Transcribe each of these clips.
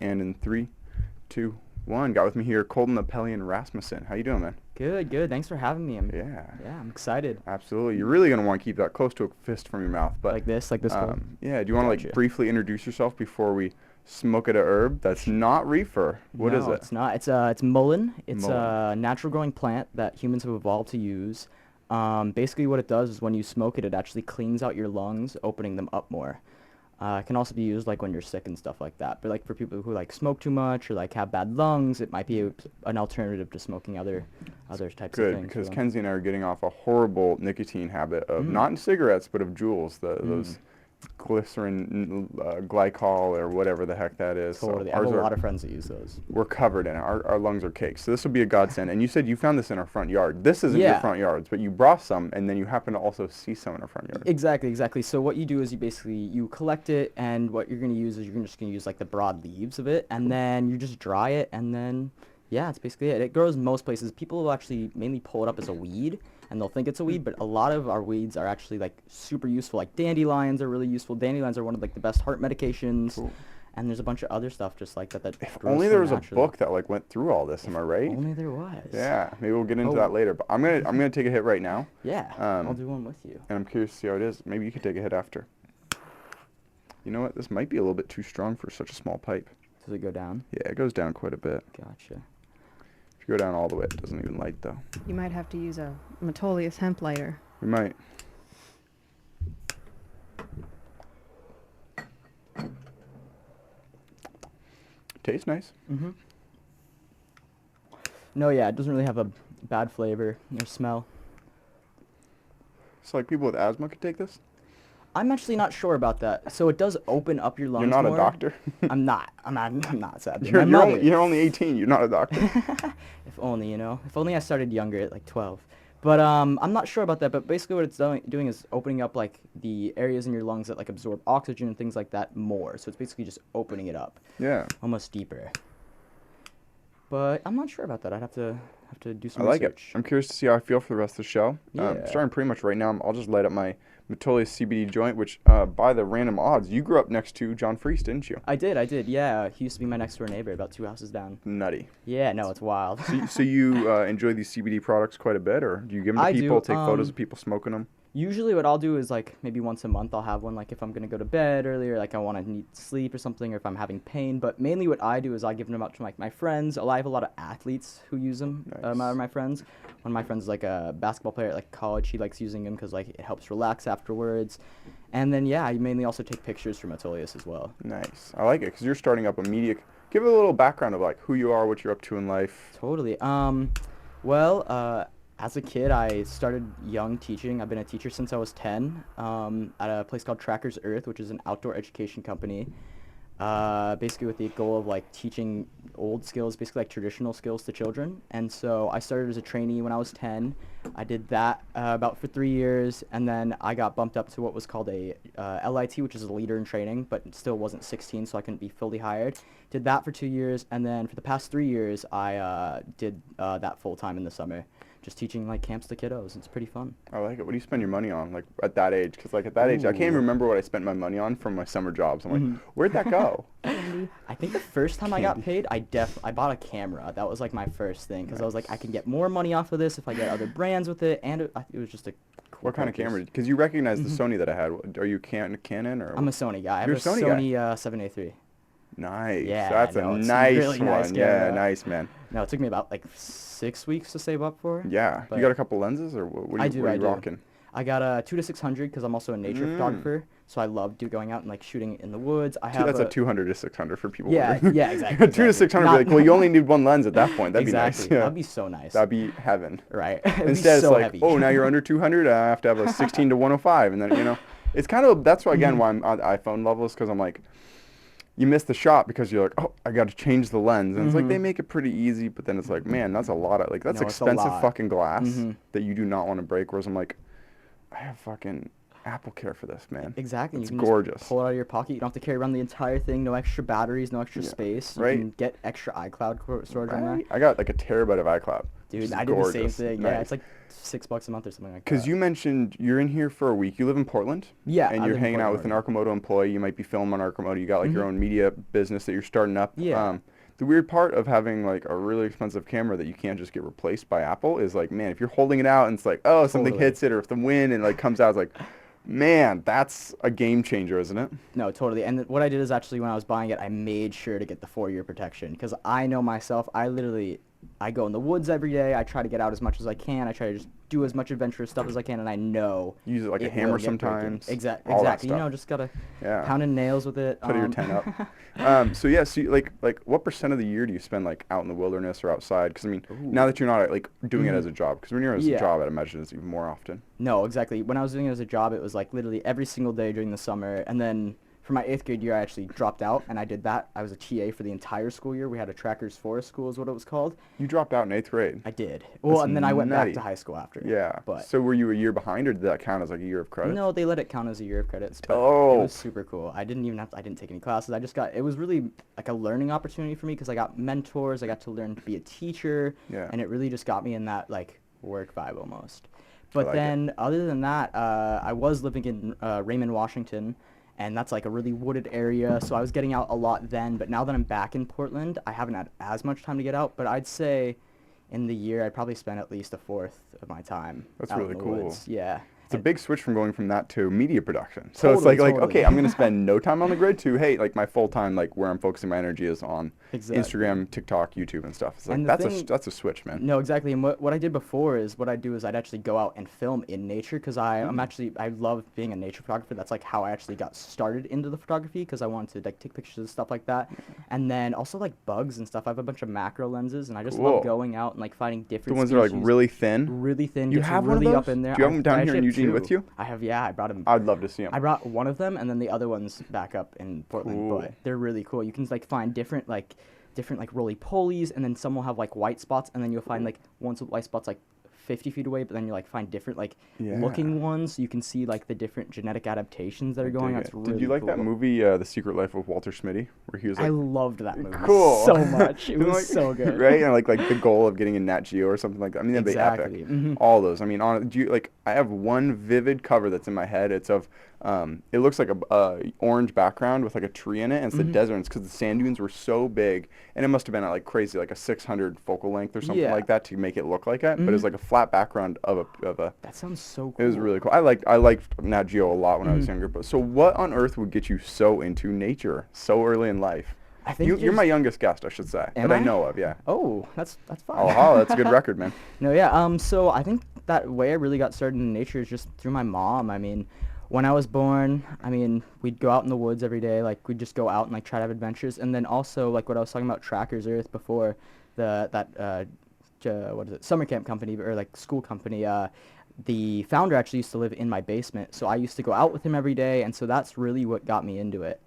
And in 3, 2, 1, got with me here Colton, Apelian, Rasmussen. How you doing, man? Good, good. Thanks for having me. Yeah, I'm excited. absolutely. You're really gonna want to keep that close to a fist from your mouth. But Like this cold. yeah. Do you want to Gotcha. briefly introduce yourself before we smoke it a herb? That's not reefer. What is No, it? it's not. It's mullein. It's Mullein. a natural growing plant that humans have evolved to use. Basically, what it does is when you smoke it, it actually cleans out your lungs, opening them up more. It can also be used like when you're sick and stuff like that. But like for people who like smoke too much or like have bad lungs, it might be an alternative to smoking other types of Good, things. because for them. Kenzie and I are getting off a horrible nicotine habit of not in cigarettes, but of Juuls, those glycerin, glycol, or whatever the heck that is. Totally. So I have ours a are, lot of friends that use those. we're covered in it. Our lungs are caked. So this will be a godsend. And you said you found this in our front yard. This isn't your Yeah. front yards, but you brought some, and then you happen to also see some in our front yard. Exactly. So what you do is you collect it, and what you're gonna use is you're just gonna use like the broad leaves of it, and then you just dry it, and then yeah, it's basically it. It grows most places. People will actually mainly pull it up as a weed, and they'll think it's a weed, but a lot of our weeds are actually like super useful. Like dandelions are really useful. Dandelions are one of like the best heart medications. Cool. And there's a bunch of other stuff just like that If grows only so there was naturally. a book that like went through all this. Am I right? Only there was. Yeah, maybe we'll get into Oh. that later. But I'm gonna take a hit right now, Yeah, I'll do one with you. and I'm curious to see how it is. Maybe you could take a hit after. You know what? This might be a little bit too strong for such a small pipe. Does it go down? Yeah, it goes down quite a bit. Gotcha. If you go down all the way, it doesn't even light though. You might have to use a Metolius hemp lighter. We might. Tastes nice. Mm-hmm. No, yeah, it doesn't really have a bad flavor or smell. So like people with asthma could take this. I'm actually not sure about that. So it does open up your lungs You're not more. a doctor. I'm not sadly. You're, My you're mother. only you're only 18. You're not a doctor. If only, If only I started younger at like 12. But I'm not sure about that. But basically what it's doing is opening up like the areas in your lungs that like absorb oxygen and things like that more. So it's basically just opening it up Yeah. almost deeper. But I'm not sure about that. I'd have to do I some like it. research. I'm curious to see how I feel for the rest of the show. Yeah. Starting pretty much right now, I'll just light up my Metolius CBD joint, which by the random odds, you grew up next to John Freese, didn't you? I did. Yeah, he used to be my next door neighbor, about 2 houses down. Nutty. Yeah, no, it's wild. So you enjoy these CBD products quite a bit, or do you give them to I do, people, take photos of people smoking them? Usually what I'll do is like maybe once a month I'll have one, like if I'm gonna go to bed earlier, like I want to need sleep or something, or if I'm having pain. But mainly what I do is I give them out to like my friends. I have a lot of athletes who use them. Nice. My friends. One of my friends is like a basketball player at like college. He likes using them because like it helps relax afterwards. And then yeah, I mainly also take pictures for Metolius as well. Nice. I like it because you're starting up a media. Give it a little background of like who you are, what you're up to in life. Totally. As a kid, I started young teaching. I've been a teacher since I was 10 at a place called Trackers Earth, which is an outdoor education company. Basically with the goal of like teaching old skills, basically like traditional skills to children. And so I started as a trainee when I was 10. I did that about for 3 years, and then I got bumped up to what was called a LIT, which is a leader in training, but it still wasn't 16, so I couldn't be fully hired. Did that for 2 years, and then for the past 3 years, I did that full time in the summer. Just teaching like camps to kiddos. It's pretty fun. I like it. What do you spend your money on, like at that age? Because like at that age, I can't even remember what I spent my money on from my summer jobs. I'm like, where'd that go? I think the first time I got paid, I bought a camera. That was like my first thing because I was like, I can get more money off of this if I get other brands with it, and it was just a cool What kind of purchase. camera? Because you recognize the Sony that I had. Are you Canon or? I'm a Sony guy. I have You're a a Sony guy. Sony 7A3. Nice. Yeah, That's no, a it's a nice really one. nice Yeah, camera. nice, man. No, it took me about like 6 weeks to save up for. Yeah. But You got a couple lenses, or what I are do, you I do. rocking? I got a 2 to 600 because I'm also a nature photographer, so I love going out and like shooting in the woods. I have That's a 200 to 600 for people. Yeah, wondering. yeah, exactly. 2 to exactly. 600. Not- Be like, well, you only need one lens at that point. That'd exactly. be nice. Yeah. That'd be so nice. That'd be heaven. Right. It'd be Instead, so it's like, heavy. oh, now you're under 200. I have to have a 16 to 105, and then it's kind of that's why again why I'm on iPhone levels, because I'm like, you miss the shot because you're like, oh, I got to change the lens, and it's like they make it pretty easy, but then it's like, man, that's a lot of that's No, it's a expensive lot. fucking glass that you do not want to break. Whereas I'm like, I have fucking Apple Care for this, man. Exactly. It's You can gorgeous. Just pull it out of your pocket. You don't have to carry around the entire thing. No extra batteries. No extra space. You right. can get extra iCloud storage on there. I got like a terabyte of iCloud. Dude, Which is I did the same gorgeous. thing. Yeah, Nice. it's like $6 a month or something like that. Because you mentioned you're in here for a week. You live in Portland? Yeah, And I you're live in hanging out with Portland, an Arcimoto employee. You might be filming on Arcimoto. You got like your Mhm. own media business that you're starting up. Yeah. The weird part of having like a really expensive camera that you can't just get replaced by Apple is like, man, if you're holding it out and it's like, oh, something Totally. hits it, or if the wind and like comes out, it's like, man, that's a game changer, isn't it? No, totally. And what I did is actually when I was buying it, I made sure to get the 4-year protection because I know myself. I go in the woods every day. I try to get out as much as I can. I try to just do as much adventurous stuff as I can, and I know Use it like a it hammer will get breaking. sometimes. Exactly. all that Exactly. You know, stuff. just gotta Yeah. pounding nails with it. Put your tent up. So yeah, so like what percent of the year do you spend like out in the wilderness or outside? Because I mean, now that you're not like doing it Mhm. as a job, because when you're as a Yeah. job, I'd imagine it's even more often. No, exactly. When I was doing it as a job, it was like literally every single day during the summer. And then for my 8th grade year, I actually dropped out and I did that. I was a TA for the entire school year. We had a Trackers Forest School is what it was called. You dropped out in 8th grade. I did. Well, and then I went nutty. back to high school after. Yeah. But So were you a year behind, or did that count as like a year of credit? no, they let it count as a year of credits. But Oh. it was super cool. I didn't take any classes. It was really like a learning opportunity for me because I got mentors. I got to learn to be a teacher. Yeah. And it really just got me in that like work vibe almost. But like it. then other than that, I was living in Raymond, Washington. And that's like a really wooded area, so I was getting out a lot then. But now that I'm back in Portland, I haven't had as much time to get out. But I'd say in the year, I'd probably spend at least a fourth of my time That's out really in the cool. woods. Yeah. It's a And- big switch from going from that to media production. So it's Totally, like totally. okay, I'm gonna spend no time on the grid to hey, like my full time, like where I'm focusing my energy is on Exactly. Instagram, TikTok, YouTube, and stuff. It's like And the that's thing- that's a switch, man. No, exactly. And what I did before is what I'd do is I'd actually go out and film in nature because I love being a nature photographer. That's like how I actually got started into the photography because I wanted to like take pictures of stuff like that. And then also like bugs and stuff. I have a bunch of macro lenses and I just Cool. love going out and like finding The different ones that are like species. really thin. Really thin. You gets have one of really up those? in there. Do you have them down I here in actually have Eugene with 2. you? I have, yeah. I brought them. I'd love to see them. I brought one of them and then the other one's back up in Portland. Cool. But they're really cool. You can like find different like roly-polies, and then some will have like white spots, and then you'll find like ones with white spots like 50 feet away, but then you like find different like looking ones. So you can see like the different genetic adaptations that are going on. It's really Did you like that cool. movie, The Secret Life of Walter Smitty, where he was like, I loved that movie cool, so much. It And, was like, so good. right? And like the goal of getting a Nat Geo or something like that. I mean, that'd be Exactly. epic. Mhm. All those. I mean, do you like? I have one vivid cover that's in my head. It's of it looks like a orange background with like a tree in it, and it's the desert. And it's because the sand dunes were so big, and it must have been at like crazy, like a 600 focal length or something Yeah. like that to make it look like it. But it was like a flat background of a. That sounds so cool. It was really cool. I liked Nat Geo a lot when I was younger. But so, what on earth would get you so into nature so early in life? I think You're my youngest guest, I should say, Am that I I? know of. Yeah. Oh, that's fine. Oh, that's a good record, man. No, yeah. So I think that way I really got started in nature is just through my mom. I mean, when I was born, I mean, we'd go out in the woods every day. Like, we'd just go out and, like, try to have adventures. And then also, like, what I was talking about, Trackers Earth before, summer camp company, or, like, school company, the founder actually used to live in my basement. So I used to go out with him every day. And so that's really what got me into it.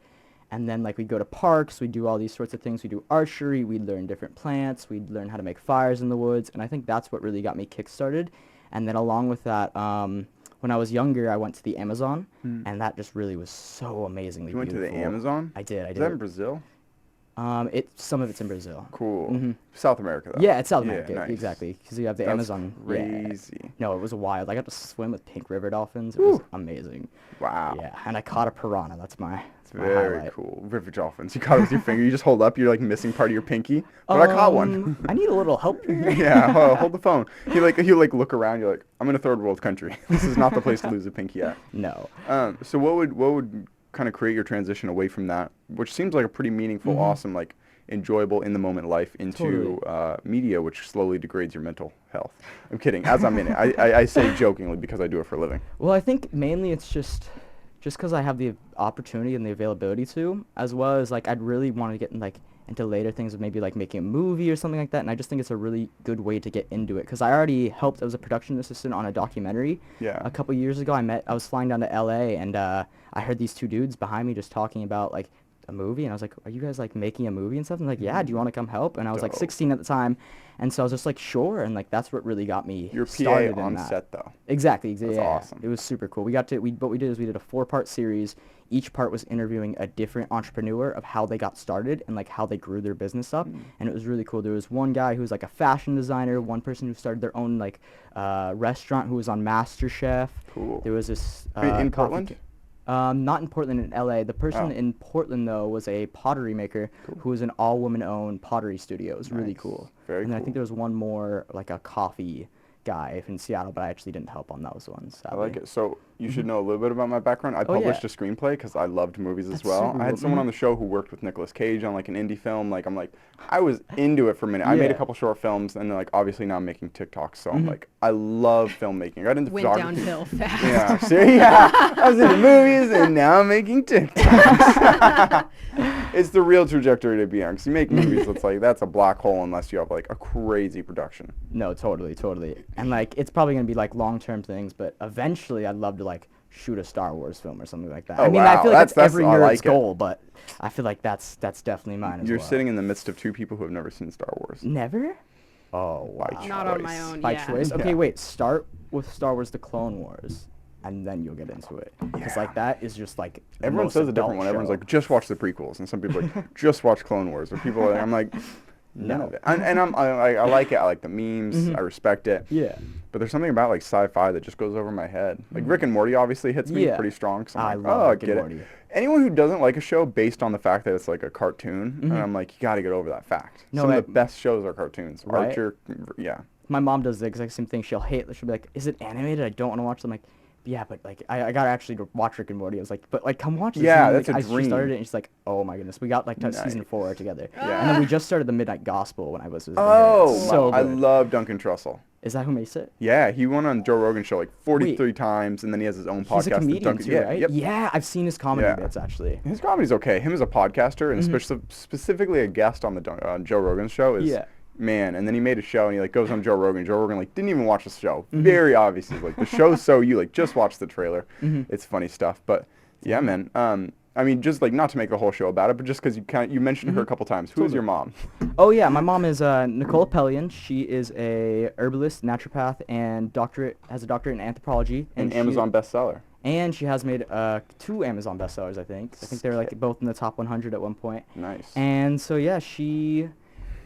And then, like, we'd go to parks, we'd do all these sorts of things. We'd do archery, we'd learn different plants, we'd learn how to make fires in the woods. And I think that's what really got me kick-started. And then along with that, when I was younger, I went to the Amazon, and that just really was so amazingly You went beautiful. to the Amazon? I did. Is that in Brazil? Some of it's in Brazil. Cool. Mhm. South America, though. Yeah, it's South Yeah, America, nice. exactly. Because you have the That's Amazon. Yeah. crazy. No, it was wild. I got to swim with pink river dolphins. It was Woo. amazing. Wow. Yeah, and I caught a piranha. That's my Very highlight. cool. River dolphins. You caught it with your finger. You just hold up. You're like missing part of your pinky. But I caught one. I need a little help. Yeah. Hold the phone. He look around. You're like, I'm in a third world country. This is not the place to lose a pinky at. No. So what would kind of create your transition away from that, which seems like a pretty meaningful, awesome, like enjoyable in the moment life into media, which slowly degrades your mental health. I'm kidding. As I'm in it, I say jokingly because I do it for a living. Well, I think mainly it's just because I have the opportunity and the availability to, as well as like I'd really want to get into later things of maybe like making a movie or something like that. And I just think it's a really good way to get into it because I already helped as a production assistant on a documentary. Yeah. A couple years ago, I was flying down to LA and I heard these two dudes behind me just talking about like a movie? And I was like, are you guys like making a movie and stuff? And like, yeah, do you want to come help? And I was like Dope. 16 at the time. And so I was just like, sure. And like, that's what really got me Your started PA in on that. set though. Exactly. That's yeah. awesome. It was super cool. What we did is we did a 4-part series. Each part was interviewing a different entrepreneur of how they got started and like how they grew their business up. And it was really cool. There was one guy who was like a fashion designer, one person who started their own like restaurant who was on MasterChef. Cool. There was this In coffee Portland? not in Portland, in LA. The person in Portland though was a pottery maker who was an all-woman-owned pottery studio. It was really Nice. cool. Very and then I cool. think there was one more like a coffee guy in Seattle, but I actually didn't help on those ones. I like it. So you should know a little bit about my background. I Oh, yeah. published a screenplay because I loved movies as That's well. super I had cool. someone on the show who worked with Nicolas Cage on like an indie film. Like I was into it for a minute. I made a Yeah. couple short films, and then like obviously now I'm making TikToks. So I'm like, I love filmmaking. I got into Went photography. downhill fast. Yeah, see, yeah. I was into movies, and now I'm making TikToks. It's the real trajectory to be on. Because you make movies, it's like that's a black hole unless you have like a crazy production. No, totally. And like it's probably gonna be like long-term things, but eventually I'd love to like shoot a Star Wars film or something like that. Oh, I mean, I wow. feel like that's every I nerd's like it. goal, but I feel like that's definitely mine as You're well. sitting in the midst of two people who have never seen Star Wars. Never? Oh, wow. By Not on my choice. own. By yeah. choice? Okay, Yeah. wait. Start with Star Wars: The Clone Wars, and then you'll get into it. Because like that is just like the Everyone most says a different adult one. Everyone's show. like, just watch the prequels, and some people are like, just watch Clone Wars. Or people are like, I'm like, none of it. And I like it. I like the memes. I respect it. Yeah. But there's something about like sci-fi that just goes over my head. Like Rick and Morty obviously hits me Yeah. pretty strong. So I I'm like, love oh, Rick and get Morty. it. Anyone who doesn't like a show based on the fact that it's like a cartoon, and I'm like, you got to get over that fact. No, Some I- of the best shows are cartoons. Right? Archer, yeah. My mom does the exact same thing. She'll be like, is it animated? I don't want to watch them. Like, yeah, but like I gotta actually watch Rick and Morty. I was like, but like come watch this. Yeah, And, that's like, a She dream. started it and she's like, oh my goodness, we got like to Nice. season 4 together. Yeah. And then we just started the Midnight Gospel when I was visiting her. Oh, It's so I good. love Duncan Trussell. Is that who makes it? Yeah, he went on Joe Rogan's show like 43 times, and then he has his own podcast. He's a that comedian Duncan, too, yeah, right? Yep. Yeah, I've seen his comedy Yeah. bits actually. His comedy's okay. Him as a podcaster and specifically a guest on the Joe Rogan's show is man. And then he made a show and he like goes on Joe Rogan. Joe Rogan like didn't even watch the show. Very obvious. He's like the show's so you like just watch the trailer. It's funny stuff. But yeah, man. I mean, just like not to make the whole show about it, but just because you mentioned her a couple times. Who is your mom? Oh yeah, my mom is Nicole Apelian. She is a herbalist, naturopath, and has a doctorate in anthropology. An she- Amazon bestseller. And she has made 2 Amazon bestsellers, I think. I think they're like both in the top 100 at one point. Nice. And so yeah, she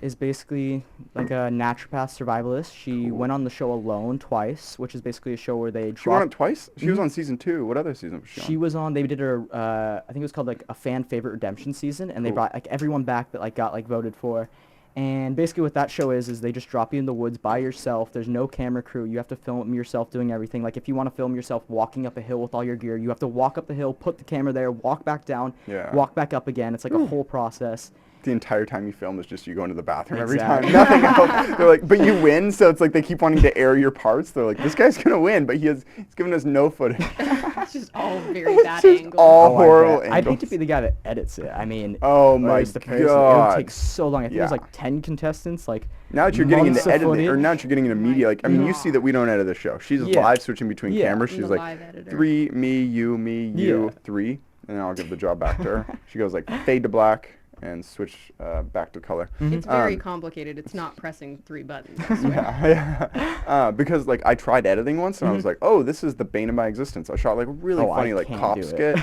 is basically like a naturopath survivalist. She went on the show Alone twice, which is basically a show where they She went on it twice? She was on season 2. What other season was she on? She was on. They did her. I think it was called like a fan favorite redemption season, and they Cool. brought like everyone back that like got like voted for. And basically, what that show is they just drop you in the woods by yourself. There's no camera crew. You have to film yourself doing everything. Like if you want to film yourself walking up a hill with all your gear, you have to walk up the hill, put the camera there, walk back down, Yeah. walk back up again. It's like a whole process. The entire time you film is just you going to the bathroom every Exactly. time. Nothing else. They're like, but you win, so it's like they keep wanting to air your parts. They're like, this guy's gonna win, but he's giving us no footage. It's just all very It's bad just angles. all Oh, I horrible bet. I'd hate to angles. be the guy that edits it. I mean, Oh or my is the person- It God. would take so long. I think there's Yeah. like 10 contestants. Like Now that you're getting months into of editing, or footage. now that you're getting into media, like I mean, you see that we don't edit the show. She's Yeah. live switching between Yeah. cameras. I'm She's the like live editor. 3, me, you, Yeah. 3, and then I'll give the job back to her. She goes like fade to black and switch back to color. It's very complicated. It's not pressing 3 buttons. I swear. Yeah. Because like I tried editing once and I was like, oh, this is the bane of my existence. I shot like a really Oh, I funny like can't cop do it. skit.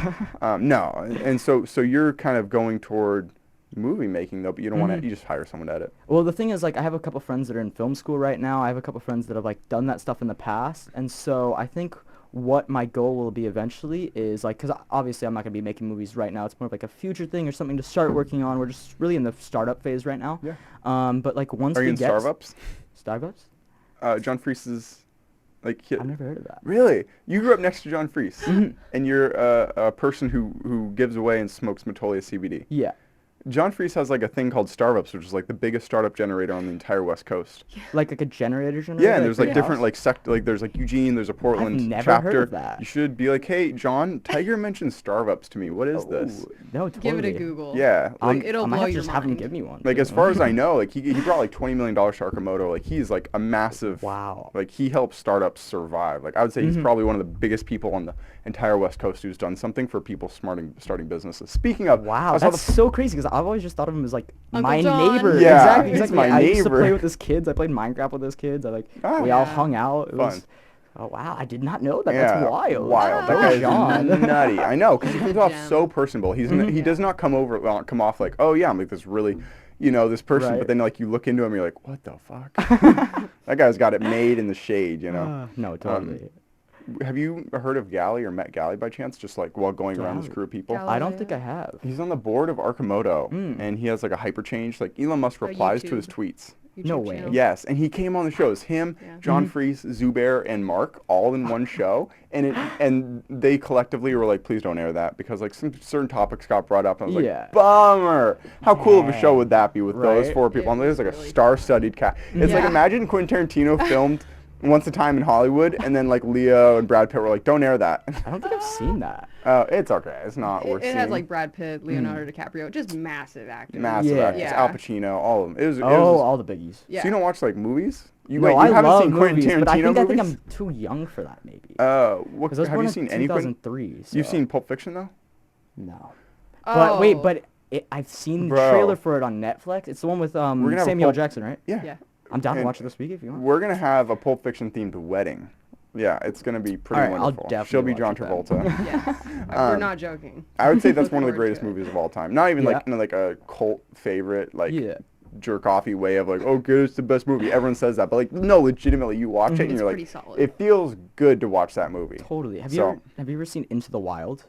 No, and so you're kind of going toward movie making though, but you don't want to. You just hire someone to edit. Well, the thing is, like, I have a couple friends that are in film school right now. I have a couple friends that have, like, done that stuff in the past. And so I think what my goal will be eventually is, like, because obviously I'm not going to be making movies right now. It's more of, like, a future thing or something to start working on. We're just really in the startup phase right now. Yeah. But, like, once Are we you in get... Starbucks? Starbucks? John Freese's, like, I've never heard of that. really? You grew up next to John Freese, and you're a person who gives away and smokes Matolia CBD. Yeah. John Freese has like a thing called Startups, which is like the biggest startup generator on the entire West Coast. Like a generator generator? Yeah, and there's for like your different house? like like there's like Eugene, there's a Portland never chapter. heard of that. You should be like, hey, John, Tiger mentioned Startups to me. What is this? Ooh, no, totally. Give it a Google. Yeah, like It'll I might blow have to your just have him mind. give me one. like as far as I know, like he brought like $20 million to Arcimoto. Like he's like a massive. Wow. Like he helps startups survive. Like I would say he's probably one of the biggest people on the entire West Coast who's done something for people starting businesses. Speaking of, Wow, I saw that's so crazy because I've always just thought of him as like Uncle my John. neighbor. Yeah, exactly. he's my I used to neighbor. play with his kids. I played Minecraft with his kids. Ah. We all Yeah. hung out. It was, Fun. oh wow, I did not know that. Yeah, That's wild. Wild. That Oh, guy's John. nutty. I know, because he comes off Gem. so personable. He does not come off like, oh yeah, I'm like this really, this person. Right. But then like you look into him, you're like, what the fuck? That guy's got it made in the shade, No, totally. Have you heard of Galley or met Galley by chance? Just like while going around this Galley. crew of people. Galley. I don't think I have. He's on the board of Arcimoto, and he has like a hyperchange. Like Elon Musk replies to his tweets. No YouTube way. channel. Yes, and he came on the show. It's him, Yeah. John Freese, Zubair, and Mark all in one show, and they collectively were like, "Please don't air that," because like some certain topics got brought up. And I was Yeah. like, "Bummer! How cool of a show would that be with those Right. 4 people?" It And there's like was a really star-studded cast. It's like Yeah. imagine Quentin Tarantino filmed Once a Time in Hollywood, and then like Leo and Brad Pitt were like, "Don't air that." I don't think I've seen that. It's okay. It's not worth It seeing. has like Brad Pitt, Leonardo DiCaprio, just massive actors. Massive Yeah. actors. Yeah. Al Pacino, all of them. It was All the biggies. Yeah. So you don't watch like movies? You No, you I haven't love seen Quentin movies, Tarantino but I think movies? I'm too young for that maybe. What, 'Cause I was have born you in seen any Quentin? 2003. You've so- seen Pulp Fiction though? No. Oh. But I've seen the Bro. trailer for it on Netflix. It's the one with gonna have a Samuel Pulp- Jackson, right? Yeah. I'm down to And watch it this week if you want. We're gonna have a Pulp Fiction themed wedding. Yeah, it's gonna be pretty All right, I'll wonderful. definitely She'll be John watch it then. Travolta. Yes. We're Um, not joking. I would say that's Look one of the forward greatest to it. movies of all time. Not even Yeah. like in like a cult favorite like Yeah. jerk offy way of like, oh good, it's the best movie. Everyone says that, but like no, legitimately you watch it and It's you're like, pretty solid. it feels good to watch that movie. Totally. Have So- you ever seen Into the Wild?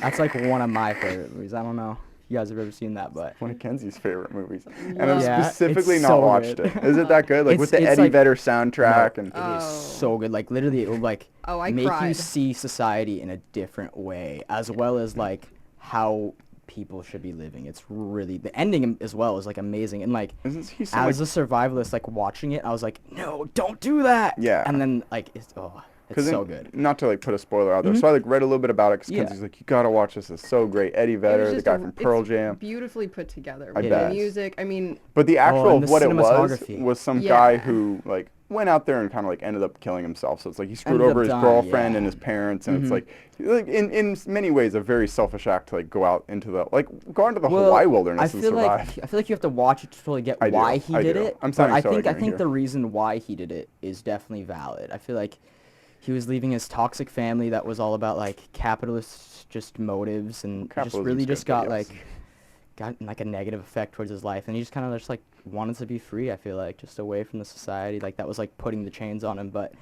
That's like one of my favorite movies. I don't know if you guys have ever seen that, but One of Kenzie's favorite movies, and Love I've it. Yeah, specifically it's not so watched good. it. Is it that good? Like with the It's Eddie like- Vedder soundtrack and it is Oh. so good. Like literally, it will like Oh, I make you cried. see society in a different way, as well as like how people should be living. It's really the ending as well is like amazing, and like isn't he so as a survivalist, like watching it, I was like, no, don't do that. Yeah. And then like it's so good. Not to like put a spoiler out there, so I like read a little bit about it because Yeah. Kenzie's like, you gotta watch this. It's so great. Eddie It was Vedder, the just guy a- from Pearl it's Jam. Beautifully put together. I With bet. the music. I mean, But the actual and the what it was cinematography. some Yeah. guy who like went out there and kind of like ended up killing himself. So it's like he screwed Ended over up his dying, girlfriend yeah. and his parents, and it's like in many ways a very selfish act to like go out into the Hawaii wilderness and survive. I feel like you have to watch it to totally get I do, why he I did do. it. I'm but sounding I so think ignorant here. the reason why he did it is definitely valid. I feel like he was leaving his toxic family that was all about like capitalist just motives, and just Capitalism's really good, just but got yes. like a negative effect towards his life, and he just kind of just like wanted to be free. I feel like just away from the society like that was like putting the chains on him. But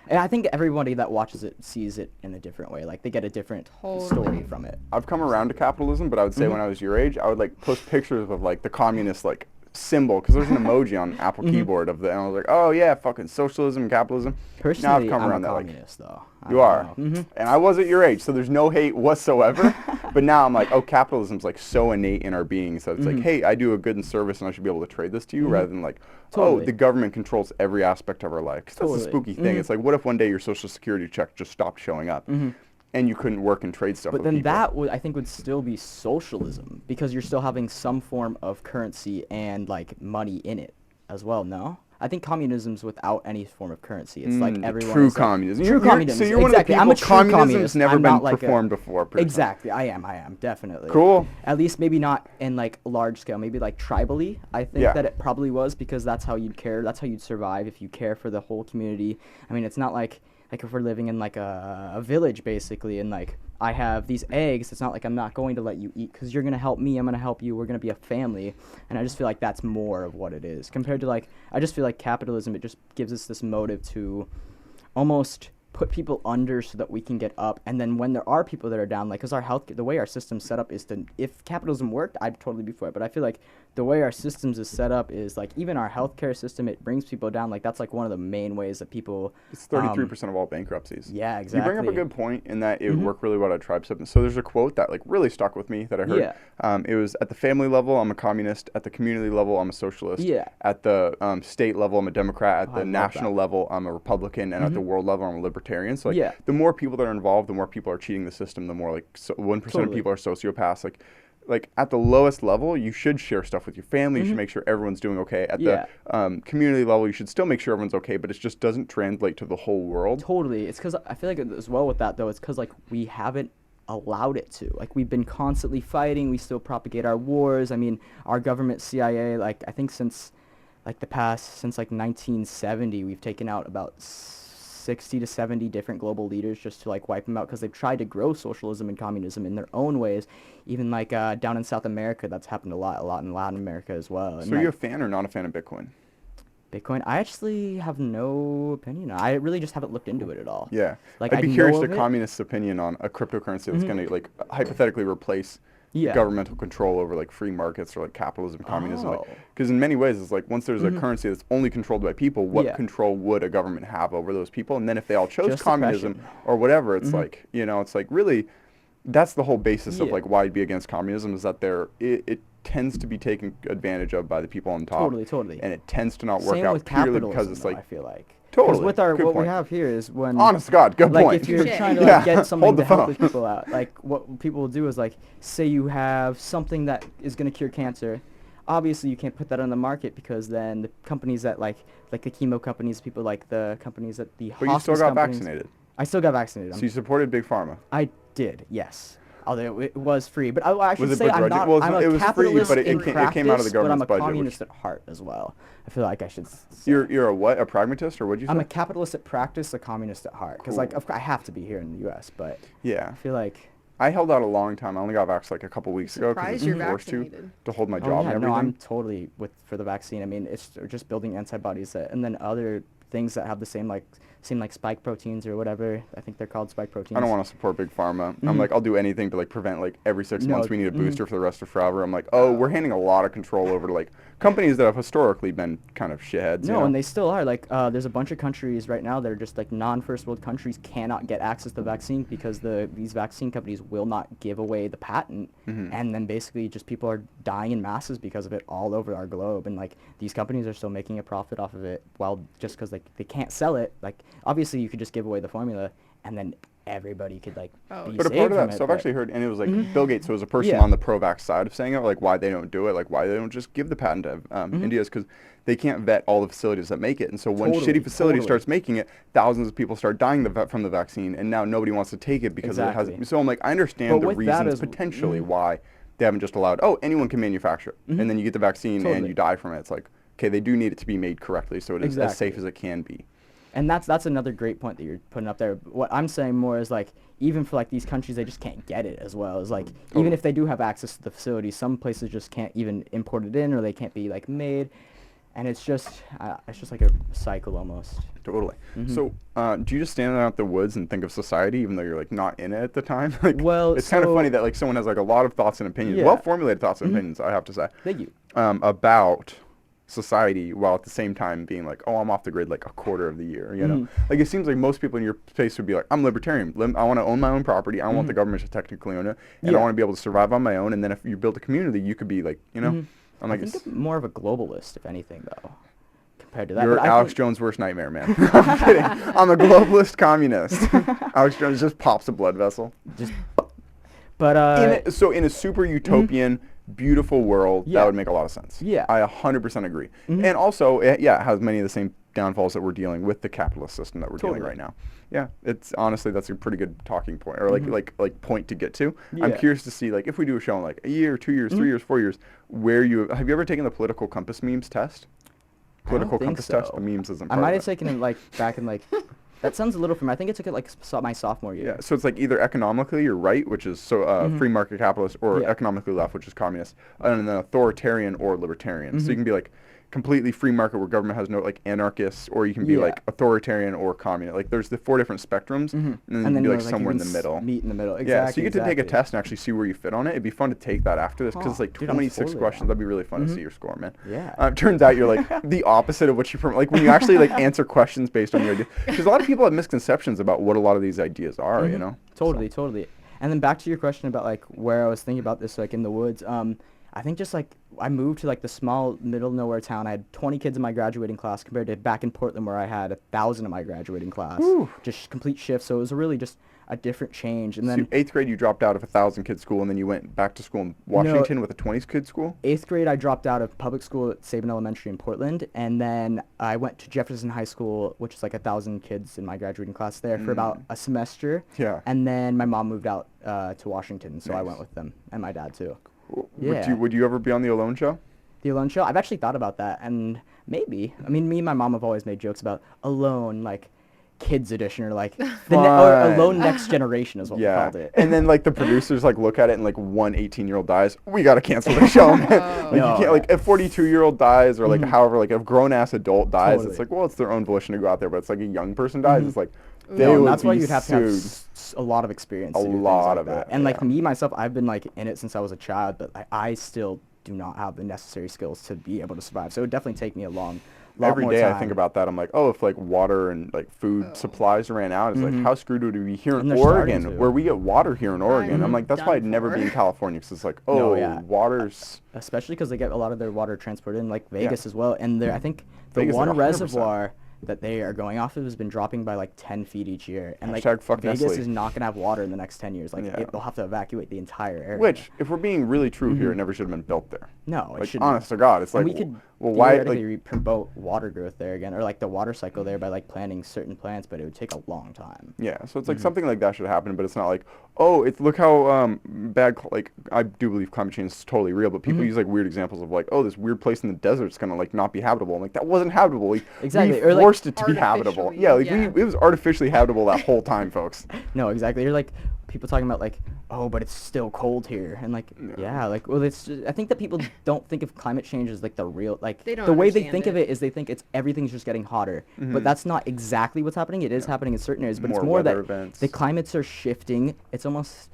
and I think everybody that watches it sees it in a different way. Like they get a different story Totally. from it. I've come around to capitalism, but I would say when I was your age, I would like post pictures of like the communist like symbol because there's an emoji on Apple keyboard of the, and I was like, oh yeah, fucking socialism and capitalism. Personally, now I've come I'm around a that like communist though. I you don't are, know. and I was at your age, so there's no hate whatsoever. But now I'm like, oh, capitalism's like so innate in our being, so it's like, hey, I do a good in service, and I should be able to trade this to you, rather than like, oh, Totally. the government controls every aspect of our life. 'Cause that's the Totally. spooky thing. It's like, what if one day your social security check just stopped showing up, and you couldn't work and trade stuff But with then people? that would I think would still be socialism because you're still having some form of currency and like money in it as well. No, I think communism's without any form of currency. It's like everyone. true is, like, communism. True communism. So you're one of the exactly. people. I'm a true communism's communist. never I'm been not like a- performed before. personally. Exactly. I am definitely. Cool. At least maybe not in like large scale. Maybe like tribally. I think Yeah. that it probably was because that's how you'd care. That's how you'd survive if you care for the whole community. I mean, it's not like if we're living in like a village basically, and like I have these eggs. It's not like I'm not going to let you eat because you're gonna help me. I'm gonna help you. We're gonna be a family. And I just feel like that's more of what it is compared to like I just feel like capitalism. It just gives us this motive to almost put people under so that we can get up, and then when there are people that are down, like because our health, the way our system's set up is to, if capitalism worked, I'd totally be for it, but I feel like the way our systems is set up is like even our healthcare system, it brings people down. Like that's like one of the main ways that people It's 33% of all bankruptcies. yeah, You exactly. bring up a good point in that it would work really well at tribe system. So there's a quote that like really stuck with me that I heard. Yeah. It was at the family level, I'm a communist. At the community level, I'm a socialist. Yeah. At the state level, I'm a Democrat. At I the love national that. level, I'm a Republican. And at the world level, I'm a libertarian. So like Yeah. the more people that are involved, the more people are cheating the system, the more like 1% of Totally. people are sociopaths. Like like at the lowest level, you should share stuff with your family. You should make sure everyone's doing okay. At the community level, you should still make sure everyone's okay, but it just doesn't translate to the whole world. Totally. It's because I feel like as well with that, though, it's because, like, we haven't allowed it to. Like, we've been constantly fighting. We still propagate our wars. I mean, our government, CIA, like, I think since 1970, we've taken out about 60 to 70 different global leaders just to, like, wipe them out because they've tried to grow socialism and communism in their own ways. Even, like, down in South America, that's happened a lot in Latin America as well. So are you a fan or not a fan of Bitcoin? Bitcoin, I actually have no opinion. I really just haven't looked into it at all. Yeah. Like, I'd be I curious know the of it. communist's opinion on a cryptocurrency that's going to, like, hypothetically replace governmental control over, like, free markets or, like, capitalism, communism. Because in many ways, it's like once there's a currency that's only controlled by people, what control would a government have over those people? And then if they all chose Just communism or whatever, it's like, you know, it's like really that's the whole basis of, like, why I'd be against communism is that it tends to be taken advantage of by the people on top. Totally. And it tends to not work Same out with purely because capitalism, it's though, like I feel like. Totally. With our Good what we point. have here is when honest to God, good like point. if you're Touche. trying to, like, get something Hold to the help phone. these people out, like what people will do is, like, say you have something that is going to cure cancer. Obviously, you can't put that on the market because then the companies that like the chemo companies, people like the companies that the But you still hospice got companies- vaccinated. I still got vaccinated. So you supported Big Pharma. I did, yes. Although it was free, but I should Was it say I'm begrudging? not. Well, I'm a it was free, capitalist but it in came practice, out of the but I'm government's a budget, which- communist at heart as well. I feel like I should. Say. You're a what? A pragmatist, or what'd you say? I'm a capitalist at practice, a communist at heart. Because like I have to be here in the U.S., but yeah. I feel like. I held out a long time. I only got vaxxed like a couple weeks ago Surprised because I was you're forced vaccinated. to hold my Oh, job yeah, and no, everything. I'm totally for the vaccine. I mean, it's just building antibodies and then other things that have the same like spike proteins or whatever. I think they're called spike proteins. I don't want to support Big Pharma. I'm like, I'll do anything to, like, prevent, like, every 6 No, months we need a booster for the rest of forever. I'm like, oh, we're handing a lot of control over to, like, companies that have historically been kind of shitheads. No, you know? and they still are. Like, there's a bunch of countries right now that are just like non-first world countries cannot get access to the vaccine because these vaccine companies will not give away the patent, and then basically just people are dying in masses because of it all over our globe. And like these companies are still making a profit off of it, while just because like they can't sell it. Like obviously you could just give away the formula, and then everybody could like Oh, be But a saved part of from that, it, so I've but- actually heard, and it was like Bill Gates, so it was a person Yeah. on the pro-vax side of saying it, like why they don't do it, like why they don't just give the patent to India is because they can't vet all the facilities that make it. And so when shitty facility starts making it, thousands of people start dying from the vaccine, and now nobody wants to take it because it Exactly. has. So I'm like, I understand But the with that reasons as- potentially why they haven't just allowed, oh, anyone can manufacture it, and then you get the vaccine and Totally. you die from it. It's like, okay, they do need it to be made correctly so it is as safe Exactly. as it can be. And that's another great point that you're putting up there. What I'm saying more is like even for like these countries, they just can't get it as well. It's like even if they do have access to the facility, some places just can't even import it in, or they can't be like made, and it's just like a cycle almost. Totally. So, do you just stand out in the woods and think of society, even though you're like not in it at the time? Like, Well, it's kind of so- funny that like someone has like a lot of thoughts and opinions, Yeah. well formulated thoughts and opinions, I have to say, Thank you. about society, while at the same time being like, oh, I'm off the grid like a quarter of the year. You know, like it seems like most people in your space would be like, I'm libertarian. I want to own my own property. I don't want the government to technically own it, and I Yeah. want to be able to survive on my own. And then if you build a community, you could be like, you know, I'm I like, think I'm more of a globalist, if anything, though, compared to that. you're But I Alex think- Jones' worst nightmare, man. I'm kidding. I'm a globalist communist. Alex Jones just pops a blood vessel. Just, but So in a super utopian, beautiful world, Yeah. that would make a lot of sense. Yeah. I 100% agree. And also, it has many of the same downfalls that we're dealing with the capitalist system that we're dealing Totally. right now. Yeah, it's honestly that's a pretty good talking point, or like point to get to. I'm Yeah. curious to see like if we do a show in like a year, 2 years, 3 years, 4 years, where have you ever taken the political compass memes test? I don't Political think compass so. test. The memes isn't. I part might of have it. taken it like back in like. That sounds a little familiar. I think I took it like my sophomore year. Yeah, so it's like either economically you're right, which is free market capitalist, or Yeah. economically left, which is communist, and then authoritarian or libertarian. So you can be like completely free market where government has no like anarchists, or you can be Yeah. like authoritarian or communist. Like there's the 4 different spectrums, and then you can be you're, like somewhere in you the can middle. Meet in the middle. Exactly. Yeah, so you get to take a exactly. test and actually see where you fit on it. It'd be fun to take that after this because it's like Dude, I'm 26 totally questions. down. That'd be really fun to see your score, man. Yeah. Turns out you're like the opposite of what you like when you actually like answer questions based on your idea. Because a lot of people have misconceptions about what a lot of these ideas are. You know. Totally. And then back to your question about like where I was thinking about this, like in the woods. I think just like I moved to like the small middle nowhere town. I had 20 kids in my graduating class compared to back in Portland where I had 1,000 in my graduating class. Whew. Just complete shift. So it was really just a different change. And So then 8th grade, you dropped out of a 1,000-kid school, and then you went back to school in Washington with a 20-kid school? 8th grade, I dropped out of public school at Sabin Elementary in Portland, and then I went to Jefferson High School, which is like 1,000 kids in my graduating class there for about a semester. Yeah. And then my mom moved out to Washington, so I Nice. went with them, and my dad too. Yeah. Would you ever be on the Alone Show? The Alone Show? I've actually thought about that, and maybe. I mean, me and my mom have always made jokes about Alone, like kids edition, or like or Alone Next Generation is what we called it. And then like the producers like look at it and like one 18-year-old dies, we gotta cancel the show, man. Like you can't, like if 42-year-old dies or like however like if grown-ass adult dies, Totally. it's like, well, it's their own volition to go out there, but it's like a young person dies, it's like they No, would and that's why be you'd have to have sued. a lot of experience. A to do things lot like of that. it, And like yeah. me myself, I've been like in it since I was a child, but I still do not have the necessary skills to be able to survive. So it would definitely take me a lot Every more day time. I think about that. I'm like, oh, if like water and like food supplies ran out, it's like how screwed would we be here in And they're starting Oregon, to. where we get water here in Oregon? I'm like, that's why I'd done never be in for. California, because it's like, No, oh, yeah. water's Especially because they get a lot of their water transported in like Vegas as well. And I think the Vegas, like, one 100%. reservoir that they are going off of has been dropping by like 10 feet each year. And like Hashtag fuck Vegas Nestle. is not going to have water in the next 10 years. Like Yeah. they'll have to evacuate the entire area. Which, if we're being really true here, it never should have been built there. No, it Like, shouldn't. honest to God, it's And like, we could well, why, theoretically like, promote water growth there again, or like the water cycle there by like planting certain plants, but it would take a long time. yeah, so it's like something like that should happen, but it's not like, oh, it's look how bad, like, I do believe climate change is totally real, but people use like weird examples of like, oh, this weird place in the desert's gonna like not be habitable. I'm like, that wasn't habitable. Like, Exactly, we or, like, forced it to be habitable. artificially, Yeah, like yeah. it was artificially habitable that whole time, folks. No, exactly. You're like people talking about like, oh, but it's still cold here, and like, yeah, like, well, it's. I think that people don't think of climate change as like the real, like, They don't the way they understand think of it. it is they think it's everything's just getting hotter, but that's not exactly what's happening. It is happening in certain areas, but More it's more that weather events. the climates are shifting. It's almost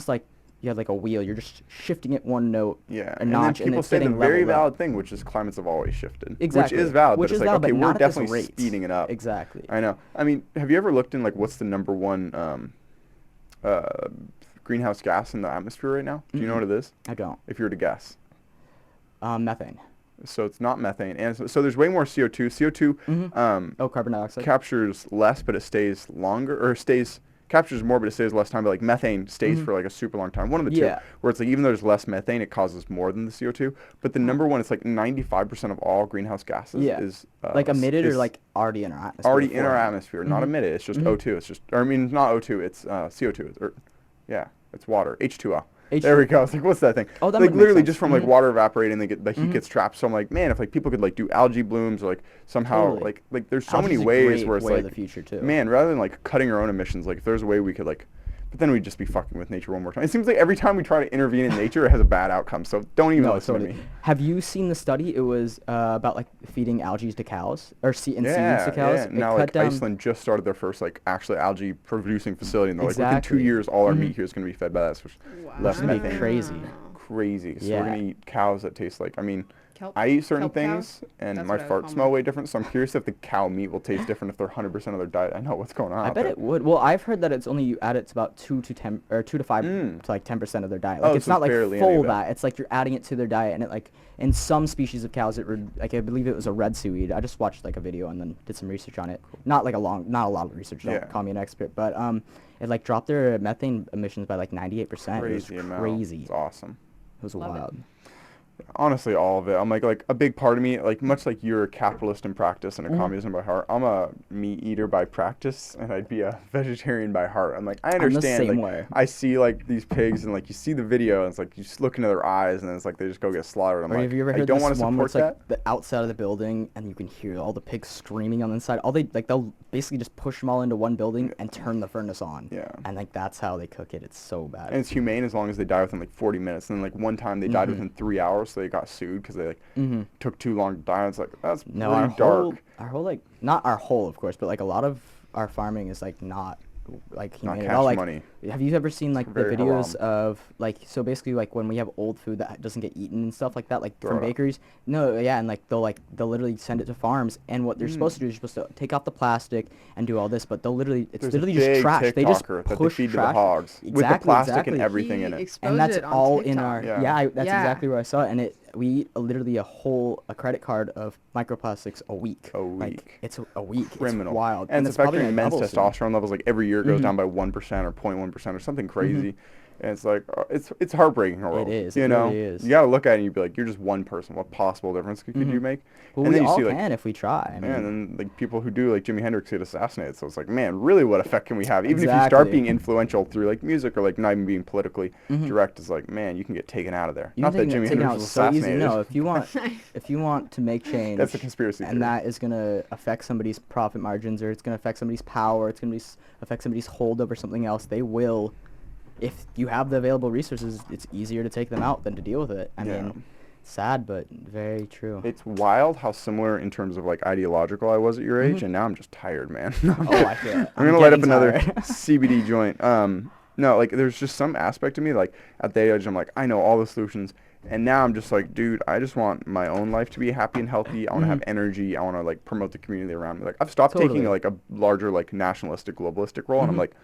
like you have like a wheel. You're just shifting it one note, Yeah, a and notch, then people it's say the getting very leveled up. valid thing, which is climates have always shifted. Exactly. Which is valid, Which but is it's like, valid, but okay, we're not at this definitely rate. speeding it up. Exactly. I know. I mean, have you ever looked in like what's the number one greenhouse gas in the atmosphere right now? Do you know what it is? I don't. If you were to guess. Methane. So it's not methane, and so there's way more CO2. CO2 Oh, carbon dioxide. captures less, but it stays longer, or captures more, but it stays less time. But like methane stays for like a super long time. One of the two, Yeah. where it's like even though there's less methane, it causes more than the CO2. But the number one, it's like 95% of all greenhouse gases Yeah. is like emitted or is like already in our atmosphere. already in our beforehand. atmosphere, not emitted. It's just O2. It's just, or I mean, not O2. It's CO2. It's water. H2O. There we go. It's like, what's that thing? Oh, that like would make literally sense. just from like water evaporating, the heat gets trapped. So I'm like, man, if like people could like do algae blooms or like somehow Totally. like there's so Algae's many a ways great where it's way like of the future, too. man, rather than like cutting our own emissions, like if there's a way we could like, but then we'd just be fucking with nature one more time. It seems like every time we try to intervene in nature, it has a bad outcome. So don't even No, listen totally. to me. Have you seen the study? It was about like feeding algae to cows or seeds Yeah, to cows. yeah. It Now cut like down. Iceland just started their first like actually algae producing facility, and they're like within 2 Exactly. years, all our meat here is going to be fed by that. So less It's gonna be methane. crazy. Crazy. So Yeah. we're gonna eat cows that taste like. I mean, Kelp- I eat certain kelp cows? things, and That's my what I would farts call smell them. way different. So I'm curious if the cow meat will taste different if they're 100% of their diet. I know what's going on. I out bet there. it would. Well, I've heard that it's only you add it to about 2 to 10 or 2 to 5 to like 10% of their diet. Like Oh, it's so not it's like barely any full of it. that. It's like you're adding it to their diet, and it like in some species of cows, like I believe it was a red seaweed. I just watched like a video and then did some research on it. Not a lot of research. Don't Yeah. call me an expert, but it like dropped their methane emissions by like 98%. Crazy It was amount. crazy. It's awesome. It was Love it. wild. Honestly, all of it. I'm like a big part of me, like much like you're a capitalist in practice and a communist by heart. I'm a meat eater by practice, and I'd be a vegetarian by heart. I'm like, I the understand. same like, way. I see like these pigs, and like you see the video, and it's like you just look into their eyes, and then it's like they just go get slaughtered. I'm Or like, have you ever I heard don't this want to one where support it's that. like the outside of the building and you can hear all the pigs screaming on the inside? They'll basically just push them all into one building and turn the furnace on. Yeah. And like that's how they cook it. It's so bad. And it's humane as long as they die within like 40 minutes. And then like one time they died within 3 hours, so they got sued because they like took too long to die. It's like that's No, pretty dark. our whole like not our whole of course, but like a lot of our farming is like not like Not humane at cash all. Like money. Have you ever seen like the very videos haram. of like, so basically like when we have old food that doesn't get eaten and stuff like that, like Throw from it out. bakeries? No, yeah, and like they'll literally send it to farms, and what they're supposed to do is you're supposed to take off the plastic and do all this, but it's There's a literally just big trash. They just TikToker that they push feed to the trash. hogs with the Exactly, plastic and exactly. everything in He it. exposed And that's it on all in TikTok. our Yeah. that's Yeah. exactly where I saw it, and we eat literally a credit card of microplastics a week. A Like, week. it's a week. Criminal. It's wild. And it's probably affecting gonna men's double soon. testosterone levels. Like every year it goes Mhm. down by 1% or 0.1% or something crazy. And it's like it's heartbreaking. World, is, You it know, really is. you gotta look at it and you be like, you're just one person. What possible difference could you Mhm. make? Well, and we then you all see can like, if we try. I mean, man, and like people who do like Jimi Hendrix get assassinated. So it's like, man, really, what effect can we have? Even if you start Exactly. being influential through like music or like not even being politically Mhm. direct, is like, man, you can get taken out of there. you Not can that Jimi take it Hendrix out was so easy. assassinated. No, if you want to make change, That's a conspiracy theory. and that is gonna affect somebody's profit margins, or it's gonna affect somebody's power, it's gonna affect somebody's hold over something else. They will, if you have the available resources, it's easier to take them out than to deal with it. I Yeah. mean, sad, but very true. It's wild how similar in terms of like ideological I was at your age, Mhm. and now I'm just tired, man. Oh, I feel it. I'm gonna light up getting another tired. CBD joint. No, like there's just some aspect of me, like at the age I'm like, I know all the solutions, and now I'm just like, dude, I just want my own life to be happy and healthy. I want to have energy. I want to like promote the community around me. Like I've stopped Totally. taking like a larger like nationalistic, globalistic role, and I'm Mhm. like,